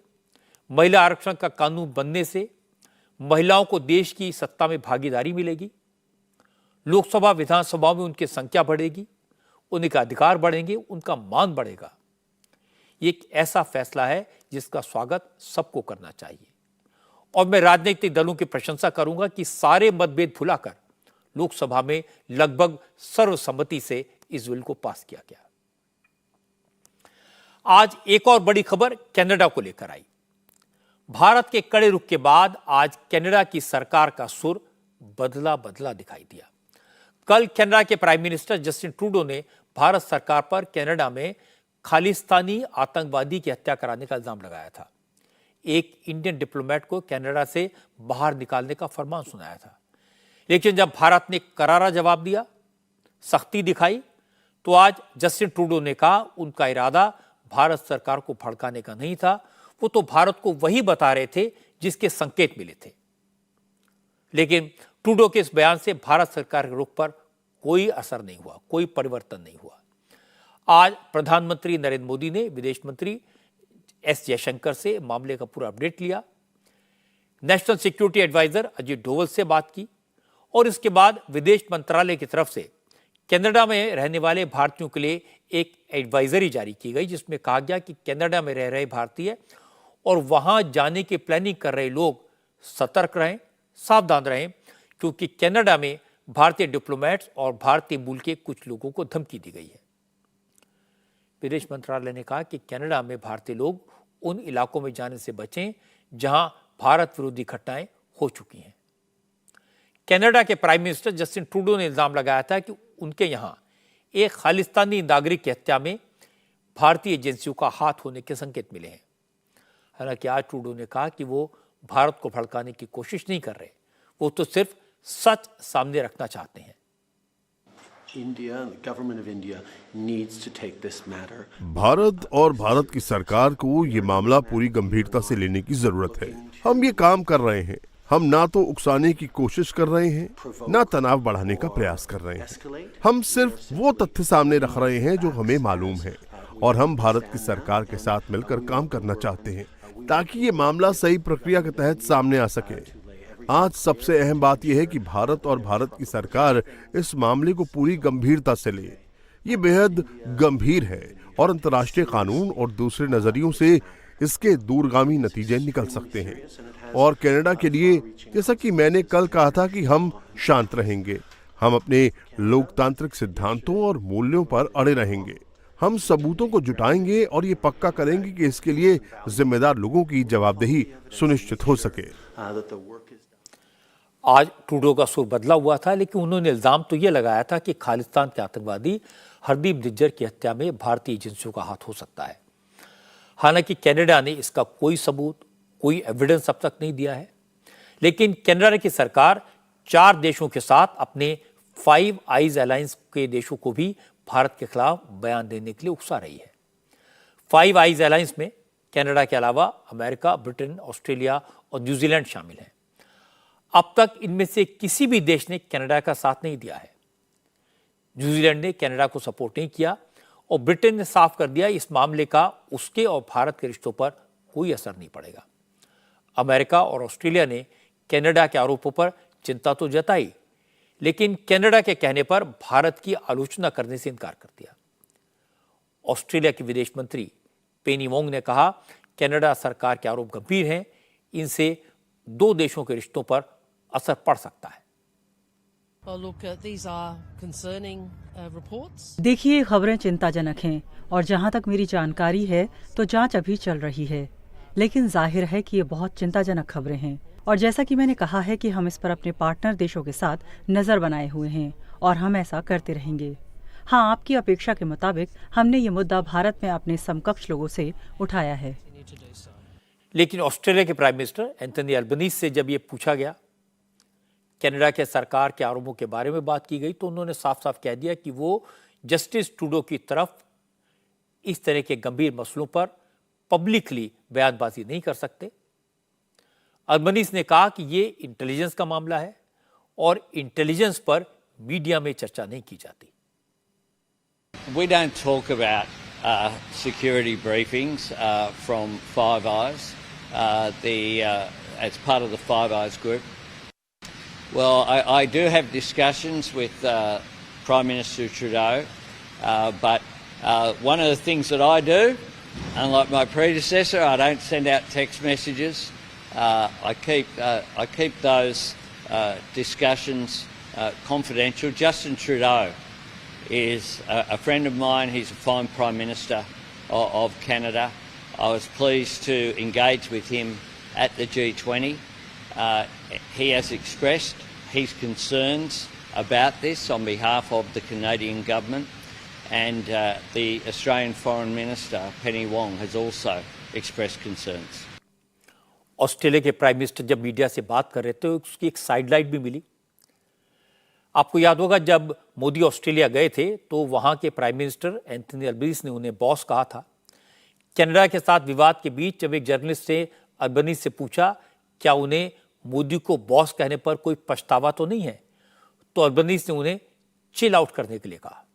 महिला आरक्षण का कानून बनने से महिलाओं को देश की सत्ता में भागीदारी मिलेगी, लोकसभा विधानसभाओं में उनकी संख्या बढ़ेगी, उनके अधिकार बढ़ेंगे, उनका मान बढ़ेगा। ये एक ऐसा फैसला है जिसका स्वागत सबको करना चाहिए और मैं राजनीतिक दलों की प्रशंसा करूंगा कि सारे मतभेद भुलाकर लोकसभा में लगभग सर्वसम्मति से इस बिल को पास किया गया। आज एक और बड़ी खबर कनाडा को लेकर आई। भारत के कड़े रुख के बाद आज कनाडा की सरकार का सुर बदला बदला दिखाई दिया। कल कनाडा के प्राइम मिनिस्टर जस्टिन ट्रूडो ने भारत सरकार पर कनाडा में खालिस्तानी आतंकवादी की हत्या कराने का इल्जाम लगाया था। एक इंडियन डिप्लोमेट को कनाडा से बाहर निकालने का फरमान सुनाया था, लेकिन जब भारत ने करारा जवाब दिया, सख्ती दिखाई, तो आज जस्टिन ट्रूडो ने कहा उनका इरादा भारत सरकार को भड़काने का नहीं था, वो तो भारत को वही बता रहे थे जिसके संकेत मिले थे। लेकिन ट्रूडो के इस बयान से भारत सरकार के रुख पर कोई असर नहीं हुआ, कोई परिवर्तन नहीं हुआ। आज प्रधानमंत्री नरेंद्र मोदी ने विदेश मंत्री एस जयशंकर से मामले का पूरा अपडेट लिया, national security adviser Ajit Doval से बात की और इसके बाद विदेश मंत्रालय की तरफ से कनाडा में रहने वाले भारतीयों के लिए एक एडवाइजरी जारी की गई, जिसमें कहा गया कि कनाडा में रह रहे भारतीय और वहां जाने की प्लानिंग कर रहे लोग सतर्क रहें, सावधान रहें, क्योंकि कनाडा में भारतीय डिप्लोमेट्स और भारतीय मूल के कुछ लोगों को धमकी दी गई है। विदेश मंत्रालय ने कहा कि कनाडा में भारतीय लोग उन इलाकों में जाने से बचें जहां भारत विरोधी घटनाएं हो चुकी हैं। कनाडा के प्राइम मिनिस्टर जस्टिन ट्रूडो ने इल्जाम लगाया था कि उनके यहां एक खालिस्तानी नागरिक की हत्या में भारतीय एजेंसियों का हाथ होने के संकेत मिले हैं। हालांकि आज ट्रूडो ने कहा कि वो भारत को भड़काने की कोशिश नहीं कर रहे, वो तो सिर्फ सच सामने रखना चाहते हैं। भारत और भारत की सरकार को ये मामला पूरी गंभीरता से लेने की जरूरत है। हम ये काम कर रहे हैं। हम ना तो उकसाने की कोशिश कर रहे हैं, ना तनाव बढ़ाने का प्रयास कर रहे हैं। हम सिर्फ वो तथ्य सामने रख रहे हैं जो हमें मालूम है और हम भारत की सरकार के साथ मिलकर काम करना चाहते हैं ताकि ये मामला सही प्रक्रिया के तहत सामने आ सके। आज सबसे अहम बात यह है कि भारत और भारत की सरकार इस मामले को पूरी गंभीरता से ले। ये बेहद गंभीर है और अंतर्राष्ट्रीय कानून और दूसरे नजरियों से इसके दूरगामी नतीजे निकल सकते हैं। और कनाडा के लिए, जैसा कि मैंने कल कहा था, कि हम शांत रहेंगे, हम अपने लोकतांत्रिक सिद्धांतों और मूल्यों पर अड़े रहेंगे। हम सबूतों को जुटाएंगे और ये पक्का करेंगे कि इसके लिए जिम्मेदार लोगों की जवाबदेही सुनिश्चित हो सके। आज ट्रूडो का सुर बदला हुआ था, लेकिन उन्होंने इल्जाम तो ये लगाया था कि खालिस्तान के आतंकवादी हरदीप निज्जर की हत्या में भारतीय एजेंसियों का हाथ हो सकता है। हालांकि कनाडा ने इसका कोई सबूत, कोई एविडेंस अब तक नहीं दिया है, लेकिन कनाडा की सरकार 4 देशों के साथ अपने 5 आइज अलायंस के देशों को भी भारत के खिलाफ बयान देने के लिए उकसा रही है। 5 आइज अलायंस में कनाडा के अलावा अमेरिका, ब्रिटेन, ऑस्ट्रेलिया और न्यूजीलैंड शामिल हैं। अब तक इनमें से किसी भी देश ने कनाडा का साथ नहीं दिया है। न्यूजीलैंड ने कनाडा को सपोर्ट नहीं किया और ब्रिटेन ने साफ कर दिया इस मामले का उसके और भारत के रिश्तों पर कोई असर नहीं पड़ेगा। अमेरिका और ऑस्ट्रेलिया ने कनाडा के आरोपों पर चिंता तो जताई, लेकिन कनाडा के कहने पर भारत की आलोचना करने से इनकार कर दिया। ऑस्ट्रेलिया के विदेश मंत्री पेनी वोंग ने कहा, कनाडा सरकार के आरोप गंभीर हैं, इनसे 2 देशों के रिश्तों पर असर पड़ सकता है। देखिए, खबरें चिंताजनक हैं और जहां तक मेरी जानकारी है तो जांच अभी चल रही है, लेकिन जाहिर है कि ये बहुत चिंताजनक खबरें हैं और जैसा कि मैंने कहा है कि हम इस पर अपने पार्टनर देशों के साथ नजर बनाए हुए हैं और हम ऐसा करते रहेंगे। हाँ, आपकी अपेक्षा के मुताबिक हमने ये मुद्दा भारत में अपने समकक्ष लोगों से उठाया है। लेकिन ऑस्ट्रेलिया के प्राइम मिनिस्टर एंथनी अल्बनीज से जब ये पूछा गया, कनाडा के सरकार के आरोपों के बारे में बात की गई, तो उन्होंने साफ साफ कह दिया कि वो जस्टिस ट्रूडो की तरफ इस तरह के गंभीर मसलों पर पब्लिकली बयानबाजी नहीं कर सकते। अल्बनीज ने कहा कि ये इंटेलिजेंस का मामला है और इंटेलिजेंस पर मीडिया में चर्चा नहीं की जाती। We don't talk about security briefings from Five Eyes. The as part of the Five Eyes group. Well, I do have discussions with Prime Minister Trudeau, but one of the things that I do, unlike my predecessor, I don't send out text messages. I keep those discussions confidential. Justin Trudeau is a friend of mine. He's a fine Prime Minister of Canada. I was pleased to engage with him at the G20. He has expressed his concerns about this on behalf of the Canadian government, and the Australian Foreign Minister, Penny Wong, has also expressed concerns. Australia के प्राइम मिनिस्टर जब मीडिया से बात कर रहे थे, उसकी एक साइडलाइट भी मिली। आपको याद होगा, जब मोदी ऑस्ट्रेलिया गए थे तो वहां के प्राइम मिनिस्टर एंथनी अल्बनीज़ ने उन्हें बॉस कहा था। कनाडा के साथ विवाद के बीच जब एक जर्नलिस्ट ने अल्बनीज़ से पूछा क्या उन्हें मोदी को बॉस कहने पर कोई पछतावा तो नहीं है, तो अल्बनीज़ ने उन्हें चिल आउट करने के लिए कहा।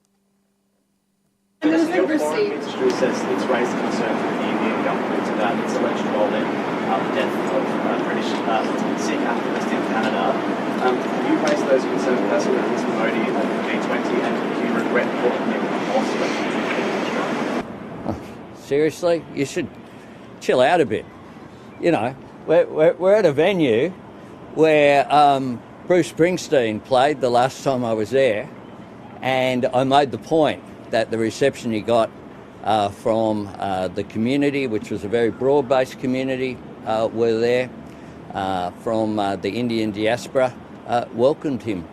Seriously, you should chill out a bit. You know, we're at a venue where Bruce Springsteen played the last time I was there, and I made the point that the reception he got from the community, which was a very broad-based community, were there from the Indian diaspora, welcomed him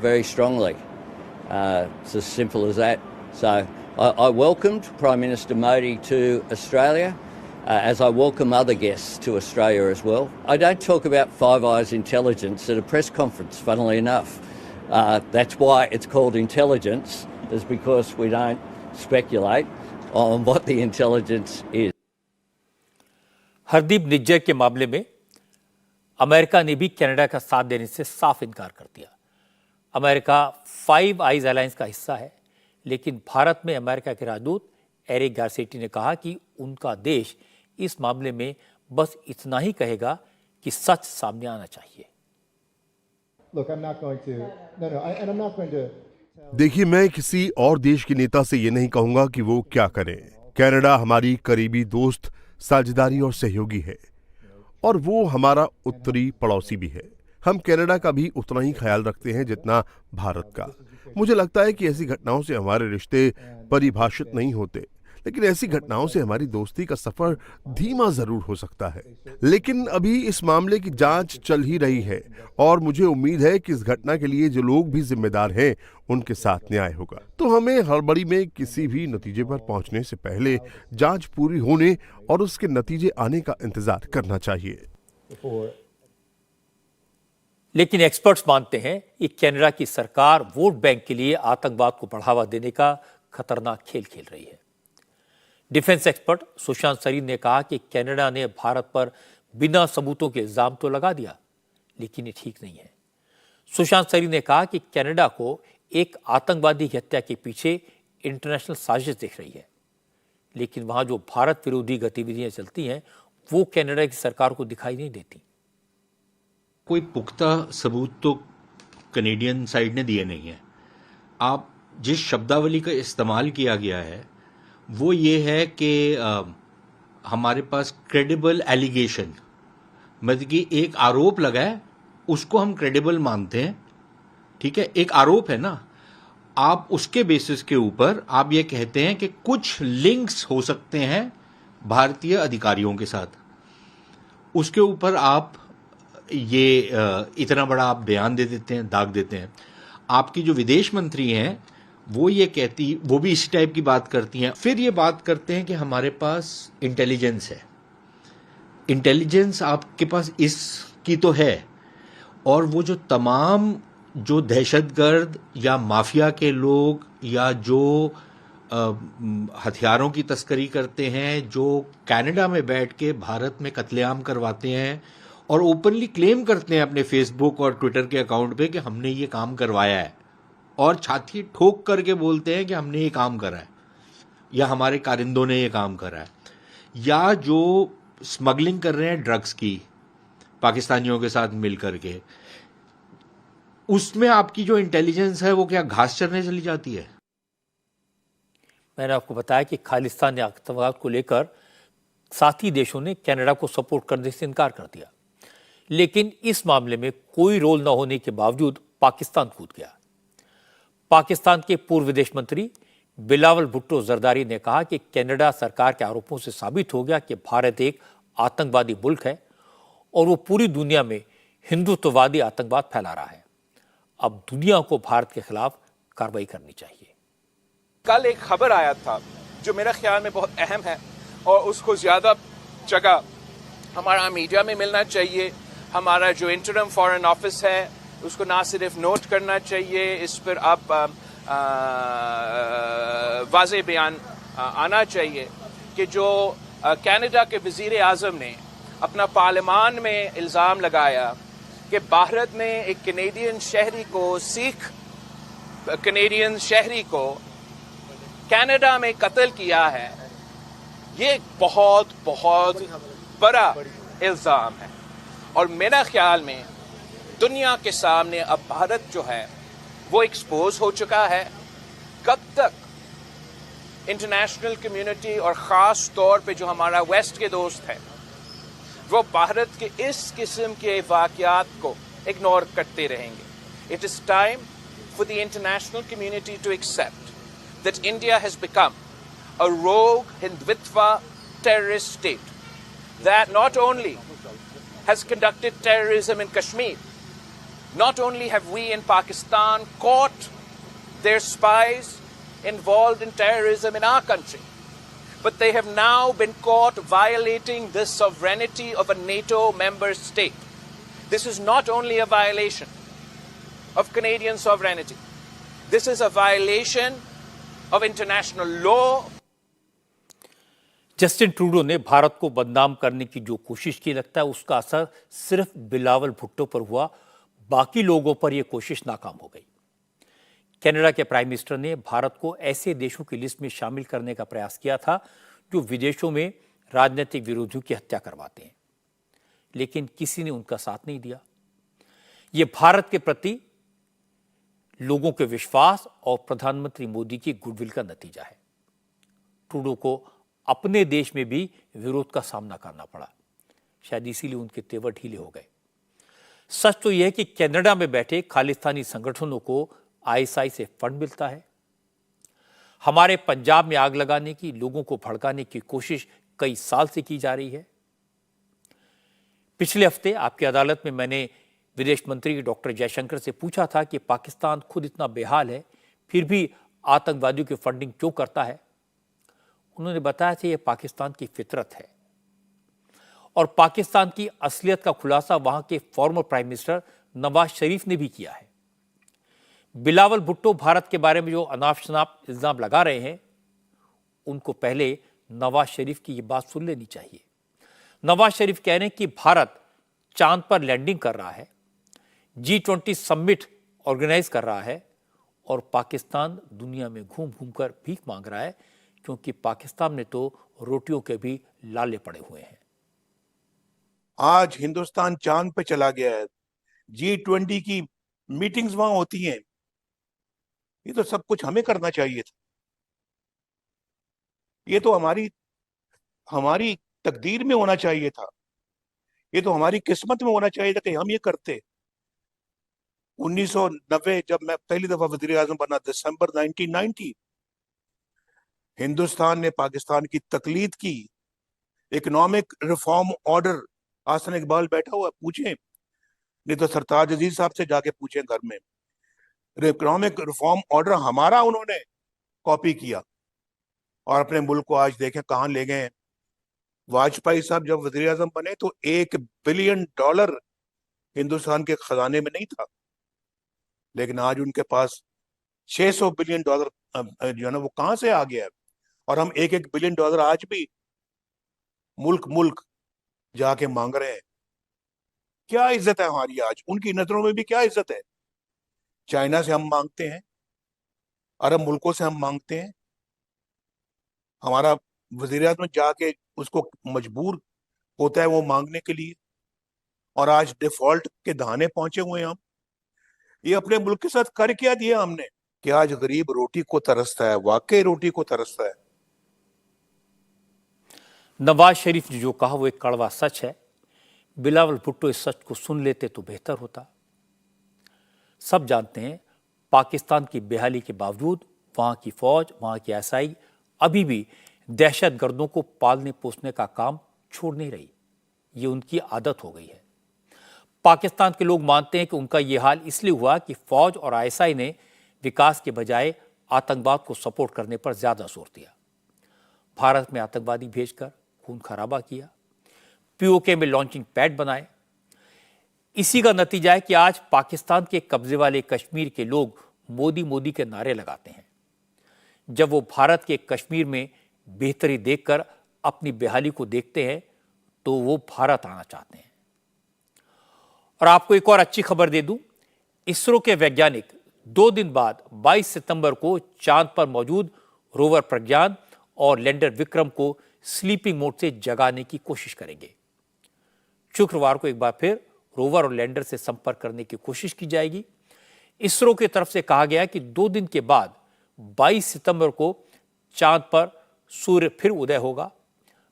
very strongly. It's as simple as that. So I welcomed Prime Minister Modi to Australia, as I welcome other guests to Australia as well. I don't talk about Five Eyes intelligence at a press conference, funnily enough. That's why it's called intelligence, is because we don't speculate on what the intelligence is. Hardeep Nijjar के मामले में अमेरिका ने भी कनाडा का साथ देने से साफ इनकार कर दिया। अमेरिका फाइव आइज अलायंस का हिस्सा है, लेकिन भारत में अमेरिका के राजदूत एरिक गारसेटी ने कहा कि उनका देश इस मामले में बस इतना ही कहेगा कि सच सामने आना चाहिए। देखिए, मैं किसी और देश के नेता से ये नहीं कहूंगा कि वो क्या करें। कनाडा हमारी करीबी दोस्त, साझेदारी और सहयोगी है, और वो हमारा उत्तरी पड़ोसी भी है। हम कनाडा का भी उतना ही ख्याल रखते हैं जितना भारत का। मुझे लगता है कि ऐसी घटनाओं से हमारे रिश्ते परिभाषित नहीं होते, लेकिन ऐसी घटनाओं से हमारी दोस्ती का सफर धीमा जरूर हो सकता है। लेकिन अभी इस मामले की जांच चल ही रही है, और मुझे उम्मीद है कि इस घटना के लिए जो लोग भी जिम्मेदार हैं उनके साथ न्याय होगा। तो हमें हड़बड़ी में किसी भी नतीजे पर पहुंचने से पहले जांच पूरी होने और उसके नतीजे आने का इंतजार करना चाहिए। लेकिन एक्सपर्ट्स मानते हैं कि कनाडा की सरकार वोट बैंक के लिए आतंकवाद को बढ़ावा देने का खतरनाक खेल खेल रही है। डिफेंस एक्सपर्ट सुशांत सरीन ने कहा कि कनाडा ने भारत पर बिना सबूतों के इल्जाम तो लगा दिया, लेकिन ये ठीक नहीं है। सुशांत सरीन ने कहा कि कनाडा को एक आतंकवादी हत्या के पीछे इंटरनेशनल साजिश दिख रही है, लेकिन वहां जो भारत विरोधी गतिविधियां चलती हैं वो कनाडा की सरकार को दिखाई नहीं देती। कोई पुख्ता सबूत तो कनेडियन साइड ने दिए नहीं है। आप जिस शब्दावली का इस्तेमाल किया गया है वो ये है कि हमारे पास क्रेडिबल एलिगेशन, मतलब कि एक आरोप लगा है उसको हम क्रेडिबल मानते हैं। ठीक है, एक आरोप है ना, आप उसके बेसिस के ऊपर आप ये कहते हैं कि कुछ लिंक्स हो सकते हैं भारतीय अधिकारियों के साथ, उसके ऊपर आप ये इतना बड़ा आप बयान दे देते हैं, दाग देते हैं। आपकी जो विदेश मंत्री हैं वो ये कहती, वो भी इसी टाइप की बात करती हैं। फिर ये बात करते हैं कि हमारे पास इंटेलिजेंस है। इंटेलिजेंस आपके पास इसकी तो है, और वो जो तमाम जो दहशतगर्द या माफिया के लोग या जो हथियारों की तस्करी करते हैं, जो कनाडा में बैठ के भारत में कत्लेआम करवाते हैं और ओपनली क्लेम करते हैं अपने फेसबुक और ट्विटर के अकाउंट पे कि हमने ये काम करवाया है, और छाती ठोक करके बोलते हैं कि हमने ये काम करा है या हमारे कारिंदों ने ये काम करा है, या जो स्मगलिंग कर रहे हैं ड्रग्स की, पाकिस्तानियों के साथ मिल करके, उसमें आपकी जो इंटेलिजेंस है वो क्या घास चरने चली जाती है? मैंने आपको बताया कि खालिस्तानी आतंकवाद को लेकर साथी देशों ने कनाडा को सपोर्ट करने से इनकार कर दिया, लेकिन इस मामले में कोई रोल न होने के बावजूद पाकिस्तान कूद गया। पाकिस्तान के पूर्व विदेश मंत्री बिलावल भुट्टो जरदारी ने कहा कि कनाडा सरकार के आरोपों से साबित हो गया कि भारत एक आतंकवादी मुल्क है और वो पूरी दुनिया में हिंदुत्ववादी आतंकवाद फैला रहा है। अब दुनिया को भारत के खिलाफ कार्रवाई करनी चाहिए। कल एक खबर आया था जो मेरे ख्याल में बहुत अहम है और उसको ज़्यादा जगह हमारा मीडिया में मिलना चाहिए। हमारा जो इंटरिम फॉरेन ऑफिस है उसको ना सिर्फ नोट करना चाहिए, इस पर आप वाज़ेह बयान आना चाहिए कि जो कनाडा के वज़ीर आज़म ने अपना पार्लियामान में इल्ज़ाम लगाया कि भारत ने एक कैनेडियन शहरी को, सिख कैनेडियन शहरी को कनाडा में कत्ल किया है, ये बहुत बहुत बड़ा इल्ज़ाम है। और मेरा ख्याल में दुनिया के सामने अब भारत जो है वो एक्सपोज हो चुका है। कब तक इंटरनेशनल कम्युनिटी और ख़ास तौर पे जो हमारा वेस्ट के दोस्त हैं वो भारत के इस किस्म के वाक़यात को इग्नोर करते रहेंगे? It is time for the international community to accept that India has become a rogue Hindutva terrorist state that not only has conducted terrorism in Kashmir, not only have we in Pakistan caught their spies involved in terrorism in our country, but they have now been caught violating the sovereignty of a NATO member state. This is not only a violation of Canadian sovereignty, this is a violation of international law. Justin Trudeau ने भारत को बदनाम करने की जो कोशिश की, लगता है उसका असर सिर्फ बिलावल भुट्टो पर हुआ, बाकी लोगों पर यह कोशिश नाकाम हो गई। कनाडा के प्राइम मिनिस्टर ने भारत को ऐसे देशों की लिस्ट में शामिल करने का प्रयास किया था जो विदेशों में राजनीतिक विरोधियों की हत्या करवाते हैं, लेकिन किसी ने उनका साथ नहीं दिया। यह भारत के प्रति लोगों के विश्वास और प्रधानमंत्री मोदी की गुडविल का नतीजा है। ट्रूडो को अपने देश में भी विरोध का सामना करना पड़ा, शायद इसीलिए उनके तेवर ढीले हो गए। सच तो यह है कि कनाडा में बैठे खालिस्तानी संगठनों को आईएसआई से फंड मिलता है। हमारे पंजाब में आग लगाने की, लोगों को भड़काने की कोशिश कई साल से की जा रही है। पिछले हफ्ते आपकी अदालत में मैंने विदेश मंत्री डॉक्टर जयशंकर से पूछा था कि पाकिस्तान खुद इतना बेहाल है फिर भी आतंकवादियों की फंडिंग क्यों करता है। उन्होंने बताया था यह पाकिस्तान की फितरत है और पाकिस्तान की असलियत का खुलासा वहां के former prime minister Nawaz Sharif ने भी किया है। बिलावल भुट्टो भारत के बारे में जो अनाप शनाप इल्जाम लगा रहे हैं, उनको पहले नवाज शरीफ की यह बात सुन लेनी चाहिए। नवाज शरीफ कह रहे हैं कि भारत चांद पर लैंडिंग कर रहा है, G20 समिट ऑर्गेनाइज कर रहा है और पाकिस्तान दुनिया में घूम घूम कर भीख मांग रहा है, क्योंकि पाकिस्तान में तो रोटियों के भी लाले पड़े हुए हैं। आज हिंदुस्तान चांद पे चला गया है, G20 की मीटिंग्स वहां होती हैं। ये तो सब कुछ हमें करना चाहिए था। ये तो हमारी तकदीर में होना चाहिए था। ये तो हमारी किस्मत में होना चाहिए था कि हम ये करते। 1990 जब मैं पहली दफा वजीर आजम बना, दिसंबर 1990, हिंदुस्तान ने पाकिस्तान की तकलीद की। इकोनॉमिक रिफॉर्म ऑर्डर, आसन इकबाल बैठा हुआ, पूछें, नहीं तो सरताज अजीज साहब से जाके पूछें घर में। इकोनॉमिक रिफॉर्म ऑर्डर हमारा उन्होंने कॉपी किया और अपने मुल्क को आज देखें कहां ले गए हैं। वाजपेयी साहब जब वजीर आजम बने तो $1 बिलियन हिंदुस्तान के खजाने में नहीं था, लेकिन आज उनके पास $600 बिलियन जो है ना वो कहां से आ गया है। और हम $1 बिलियन आज भी मुल्क जाके मांग रहे हैं। क्या इज्जत है हमारी आज? उनकी नजरों में भी क्या इज्जत है? चाइना से हम मांगते हैं, अरब मुल्कों से हम मांगते हैं। हमारा वज़ीर आज़म जाके उसको मजबूर होता है वो मांगने के लिए। और आज डिफॉल्ट के दहाने पहुंचे हुए हैं हम। ये अपने मुल्क के साथ कर क्या दिया हमने कि आज गरीब रोटी को तरसता है, वाकई रोटी को तरसता है। नवाज शरीफ ने जो कहा वो एक कड़वा सच है। बिलावल भुट्टो इस सच को सुन लेते तो बेहतर होता। सब जानते हैं पाकिस्तान की बेहाली के बावजूद वहां की फौज, वहां की एसआई अभी भी दहशतगर्दों को पालने पोसने का काम छोड़ नहीं रही। ये उनकी आदत हो गई है। पाकिस्तान के लोग मानते हैं कि उनका यह हाल इसलिए हुआ कि फौज और आईएसआई ने विकास के बजाय आतंकवाद को सपोर्ट करने पर ज्यादा जोर दिया। भारत में आतंकवादी भेजकर खून खराबा किया, पीओके में लॉन्चिंग पैड बनाए। इसी का नतीजा है कि आज पाकिस्तान के कब्जे वाले कश्मीर के लोग मोदी मोदी के नारे लगाते हैं। जब वो भारत के कश्मीर में बेहतरी देखकर अपनी बेहाली को देखते हैं तो वो भारत आना चाहते हैं। और आपको एक और अच्छी खबर दे दूं, इसरो के वैज्ञानिक 2 दिन बाद 22 सितंबर को चांद पर मौजूद रोवर प्रज्ञान और लैंडर विक्रम को स्लीपिंग मोड से जगाने की कोशिश करेंगे। शुक्रवार को एक बार फिर रोवर और लैंडर से संपर्क करने की कोशिश की जाएगी। इसरो की तरफ से कहा गया कि 2 दिन के बाद 22 सितंबर को चांद पर सूर्य फिर उदय होगा,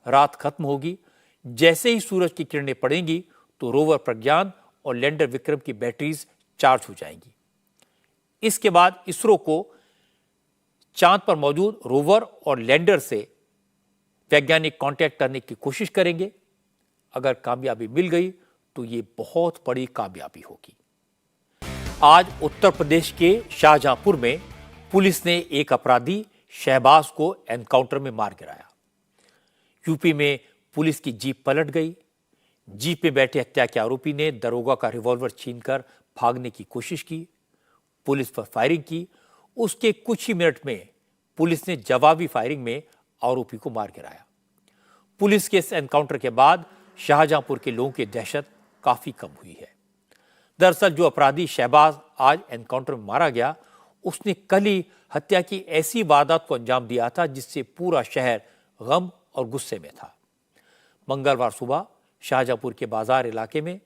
रात खत्म होगी। जैसे ही सूरज की किरणें पड़ेंगी तो रोवर प्रज्ञान और लैंडर विक्रम की बैटरीज चार्ज हो जाएंगी। इसके बाद इसरो को चांद पर मौजूद रोवर और लैंडर से वैज्ञानिक कांटेक्ट करने की कोशिश करेंगे। अगर कामयाबी मिल गई तो ये बहुत बड़ी कामयाबी होगी। आज उत्तर प्रदेश के शाहजहांपुर में पुलिस ने एक अपराधी शहबाज को एनकाउंटर में मार गिराया। यूपी में पुलिस की जीप पलट गई। जीप में बैठे हत्या के आरोपी ने दरोगा का रिवॉल्वर छीनकर भागने की कोशिश की। पुलिस पर फायरिंग की। उसके कुछ ही मिनट में पुलिस ने जवाबी फायरिंग में आरोपी को मार गिराया। पुलिस के इस एनकाउंटर के बाद शाहजहांपुर के लोगों की दहशत काफी कम हुई है। दरअसल जो अपराधी शहबाज आज एनकाउंटर में मारा गया, उसने कल ही हत्या की ऐसी वारदात को अंजाम दिया था जिससे पूरा शहर गम और गुस्से में था। मंगलवार सुबह शाहजहांपुर के बाजार इलाके में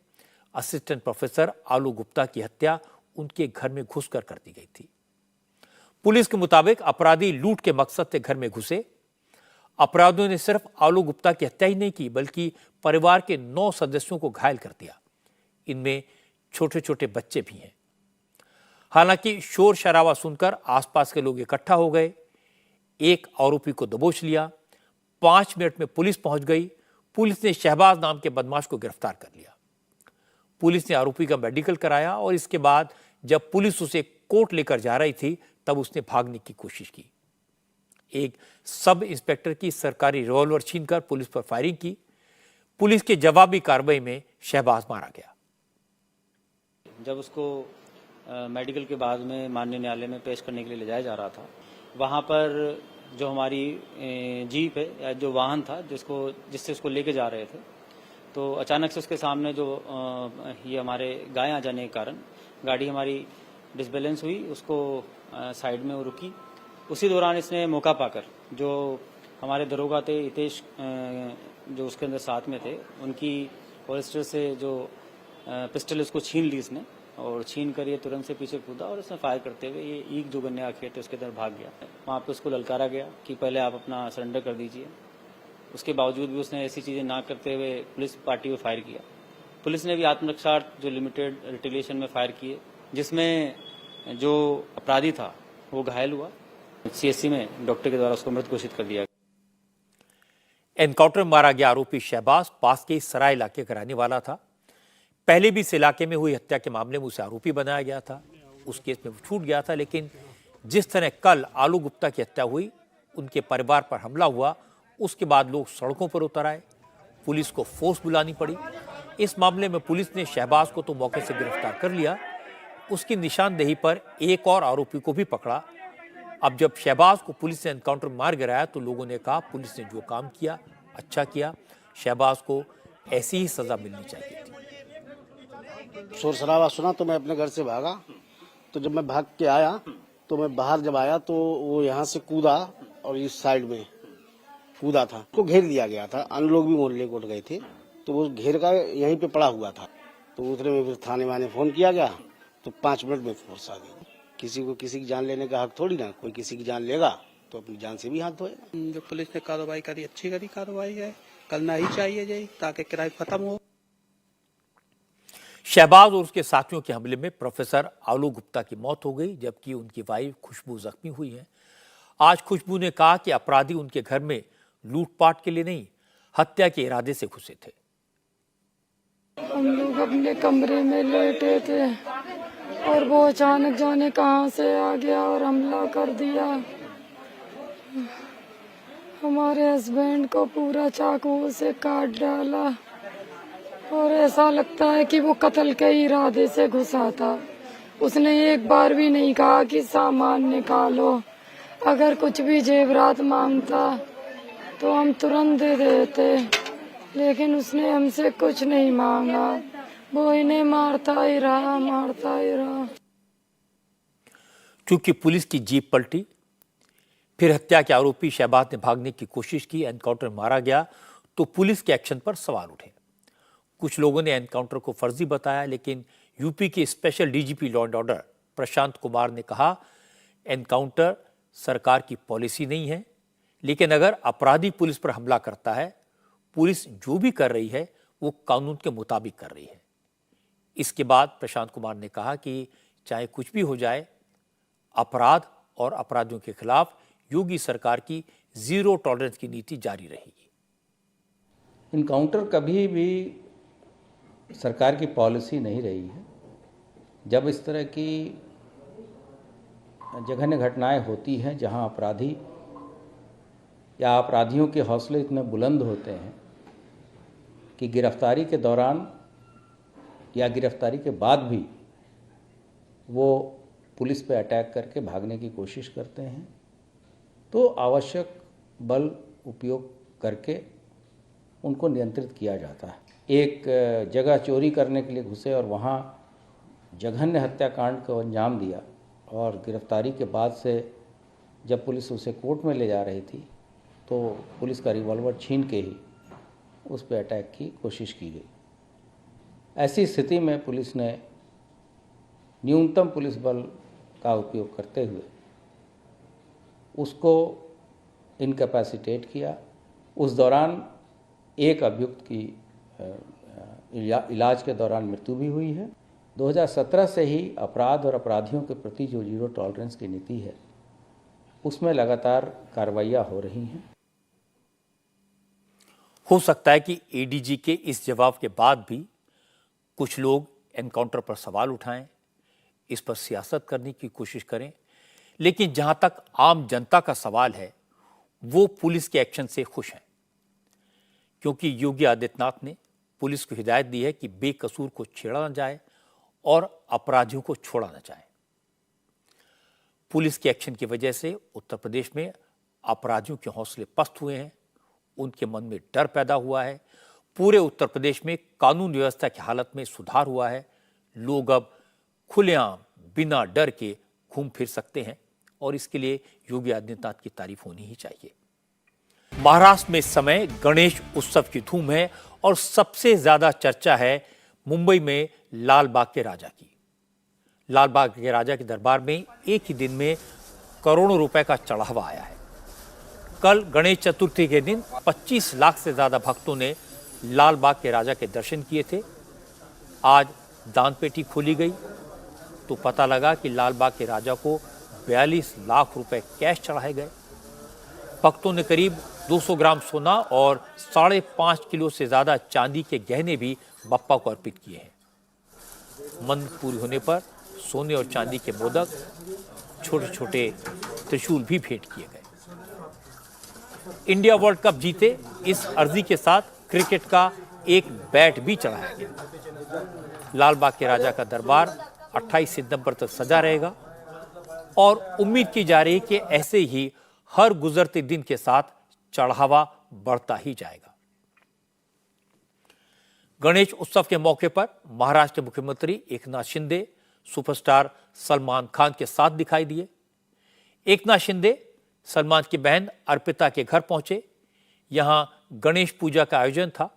असिस्टेंट प्रोफेसर आलू गुप्ता की हत्या उनके घर में घुसकर कर दी गई थी। पुलिस के मुताबिक अपराधी लूट के मकसद से घर में घुसे। अपराधियों ने सिर्फ आलू गुप्ता की हत्या ही नहीं की बल्कि परिवार के 9 सदस्यों को घायल कर दिया। इनमें छोटे छोटे बच्चे भी हैं। हालांकि शोर शराबा सुनकर आसपास के लोग इकट्ठा हो गए। एक आरोपी को दबोच लिया। 5 मिनट में पुलिस पहुंच गई। पुलिस ने शहबाज नाम के बदमाश को गिरफ्तार कर लिया। पुलिस ने आरोपी का मेडिकल कराया और इसके बाद जब पुलिस उसे कोर्ट लेकर जा रही थी तब उसने भागने की कोशिश की। एक सब इंस्पेक्टर की सरकारी रिवॉल्वर छीनकर पुलिस पर फायरिंग की। पुलिस के जवाबी कार्रवाई में शहबाज मारा गया। जब उसको मेडिकल के बाद में माननीय न्यायालय में पेश करने के लिए ले जाया जा रहा था, वहाँ पर जो हमारी जीप है या जो वाहन था जिससे उसको लेके जा रहे थे, तो अचानक से उसके सामने जो ये हमारे गाय आ जाने के कारण गाड़ी हमारी डिसबैलेंस हुई। उसको साइड में वो रुकी। उसी दौरान इसने मौका पाकर जो हमारे दरोगा थे हितेश, जो उसके अंदर साथ में थे, उनकी होल्स्टर से जो पिस्टल उसको छीन ली इसने और छीन कर ये तुरंत से पीछे कूदा और उसने फायर करते हुए ये ईख जो गन्ने का खेत है उसके अंदर भाग गया। वहाँ पे उसको ललकारा गया कि पहले आप अपना सरेंडर कर दीजिए। उसके बावजूद भी उसने ऐसी चीज़ें ना करते हुए पुलिस पार्टी को फायर किया। पुलिस ने भी आत्मरक्षार्थ जो लिमिटेड रिटेलिएशन में फायर किए, जिसमें जो अपराधी था वो घायल हुआ। सीएससी में डॉक्टर के द्वारा उसको मृत घोषित कर दिया। एनकाउंटर में मारा गया आरोपी शहबाज पास के सराय इलाके का रहने वाला था। पहले भी इस इलाके में हुई हत्या के मामले में उसे आरोपी बनाया गया था। उस केस में वो छूट गया था, लेकिन जिस तरह कल आलू गुप्ता की हत्या हुई, उनके परिवार पर हमला हुआ, उसके बाद लोग सड़कों पर उतर आए। पुलिस को फोर्स बुलानी पड़ी। इस मामले में पुलिस ने शहबाज को तो मौके से गिरफ्तार कर लिया। उसकी निशानदेही पर एक और आरोपी को भी पकड़ा। अब जब शहबाज को पुलिस ने एनकाउंटर मार गिराया तो लोगों ने कहा पुलिस ने जो काम किया अच्छा किया, शहबाज को ऐसी ही सजा मिलनी चाहिए थी। शोर शराबा सुना तो मैं अपने घर से भागा। तो जब मैं भाग के आया तो मैं बाहर जब आया तो वो यहाँ से कूदा और इस साइड में कूदा था। उसको घेर दिया गया था। अन्य लोग भी मोहल्ले को उठ गए थे तो वो घेर का यहीं पे पड़ा हुआ था। तो उतने में फिर थाने वाने फोन किया गया, तो 5 मिनट में फोर्स आ गई। किसी को किसी की जान लेने का हक थोड़ी ना, कोई किसी की जान लेगा तो अपनी जान से भी हाथ धोएगा। जो पुलिस ने कार्रवाई करी, अच्छी करी कार्रवाई है, करना ही चाहिए जी, ताकि क्राइम खत्म हो। शहबाज और उसके साथियों के हमले में प्रोफेसर आलू गुप्ता की मौत हो गई, जबकि उनकी वाइफ खुशबू जख्मी हुई है। आज खुशबू ने कहा कि अपराधी उनके घर में लूटपाट के लिए नहीं, हत्या के इरादे से घुसे थे। हम लोग अपने कमरे में लेटे थे और वो अचानक जाने कहां से आ गया और हमला कर दिया। हमारे हस्बैंड को पूरा चाकू से काट डाला और ऐसा लगता है कि वो कत्ल के इरादे से घुसा था। उसने एक बार भी नहीं कहा कि सामान निकालो। अगर कुछ भी जेवरात मांगता तो हम तुरंत दे देते, लेकिन उसने हमसे कुछ नहीं मांगा। वो इन्हें मारता ही रहा। चूंकि पुलिस की जीप पलटी, फिर हत्या के आरोपी शहबाज ने भागने की कोशिश की, एनकाउंटर में मारा गया, तो पुलिस के एक्शन पर सवाल उठे। कुछ लोगों ने एनकाउंटर को फर्जी बताया, लेकिन यूपी के special DGP law and order Prashant Kumar ने कहा, एनकाउंटर सरकार की पॉलिसी नहीं है, लेकिन अगर अपराधी पुलिस पर हमला करता है, पुलिस जो भी कर रही है वो कानून के मुताबिक कर रही है। इसके बाद प्रशांत कुमार ने कहा कि चाहे कुछ भी हो जाए, अपराध और अपराधियों के खिलाफ योगी सरकार की जीरो टॉलरेंस की नीति जारी रहेगी। इनकाउंटर कभी भी सरकार की पॉलिसी नहीं रही है। जब इस तरह की जघन्य घटनाएं होती हैं जहां अपराधी या अपराधियों के हौसले इतने बुलंद होते हैं कि गिरफ्तारी के दौरान या गिरफ्तारी के बाद भी वो पुलिस पे अटैक करके भागने की कोशिश करते हैं, तो आवश्यक बल उपयोग करके उनको नियंत्रित किया जाता है। एक जगह चोरी करने के लिए घुसे और वहाँ जघन्य हत्याकांड को अंजाम दिया, और गिरफ्तारी के बाद से जब पुलिस उसे कोर्ट में ले जा रही थी तो पुलिस का रिवॉल्वर छीन के ही उस पर अटैक की कोशिश की गई। ऐसी स्थिति में पुलिस ने न्यूनतम पुलिस बल का उपयोग करते हुए उसको इनकैपेसिटेट किया। उस दौरान एक अभियुक्त की इलाज के दौरान मृत्यु भी हुई है। 2017 से ही अपराध और अपराधियों के प्रति जो जीरो टॉलरेंस की नीति है, उसमें लगातार कार्रवाइयाँ हो रही हैं। हो सकता है कि एडीजी के इस जवाब के बाद भी कुछ लोग एनकाउंटर पर सवाल उठाएं, इस पर सियासत करने की कोशिश करें, लेकिन जहां तक आम जनता का सवाल है, वो पुलिस के एक्शन से खुश हैं, क्योंकि योगी आदित्यनाथ ने पुलिस को हिदायत दी है कि बेकसूर को छेड़ा न जाए और अपराधियों को छोड़ा न जाए। पुलिस के एक्शन की वजह से उत्तर प्रदेश में अपराधियों के हौसले पस्त हुए हैं, उनके मन में डर पैदा हुआ है। पूरे उत्तर प्रदेश में कानून व्यवस्था की हालत में सुधार हुआ है। लोग अब खुलेआम बिना डर के घूम फिर सकते हैं, और इसके लिए योगी आदित्यनाथ की तारीफ होनी ही चाहिए। महाराष्ट्र में इस समय गणेश उत्सव की धूम है, और सबसे ज्यादा चर्चा है मुंबई में लाल बाग के राजा की। लाल बाग के राजा के दरबार में एक ही दिन में करोड़ों रुपए का चढ़ावा आया है। कल गणेश चतुर्थी के दिन 25 लाख से ज्यादा भक्तों ने लाल बाग के राजा के दर्शन किए थे। आज दान पेटी खोली गई तो पता लगा कि लाल बाग के राजा को 42 लाख रुपए कैश चढ़ाए गए। भक्तों ने करीब 200 ग्राम सोना और 5.5 किलो से ज्यादा चांदी के गहने भी बप्पा को अर्पित किए हैं। मन्नत पूरी होने पर सोने और चांदी के मोदक, छोटे छोटे त्रिशूल भी भेंट किए गए। इंडिया वर्ल्ड कप जीते, इस अर्जी के साथ क्रिकेट का एक बैट भी चढ़ाया गया। लाल बाग के राजा का दरबार 28 सितंबर तक सजा रहेगा, और उम्मीद की जा रही है कि ऐसे ही हर गुजरते दिन के साथ चढ़ावा बढ़ता ही जाएगा। गणेश उत्सव के मौके पर महाराष्ट्र के मुख्यमंत्री एकनाथ शिंदे सुपरस्टार सलमान खान के साथ दिखाई दिए। एकनाथ शिंदे सलमान की बहन अर्पिता के घर पहुंचे। यहां गणेश पूजा का आयोजन था।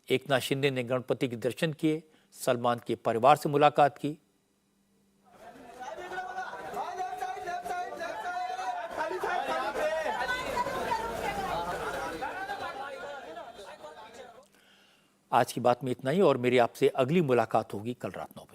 एकनाथ शिंदे ने गणपति के दर्शन किए, सलमान के परिवार से मुलाकात की। आज की बात में इतना ही और मेरी आपसे अगली मुलाकात होगी कल रात 9 बजे।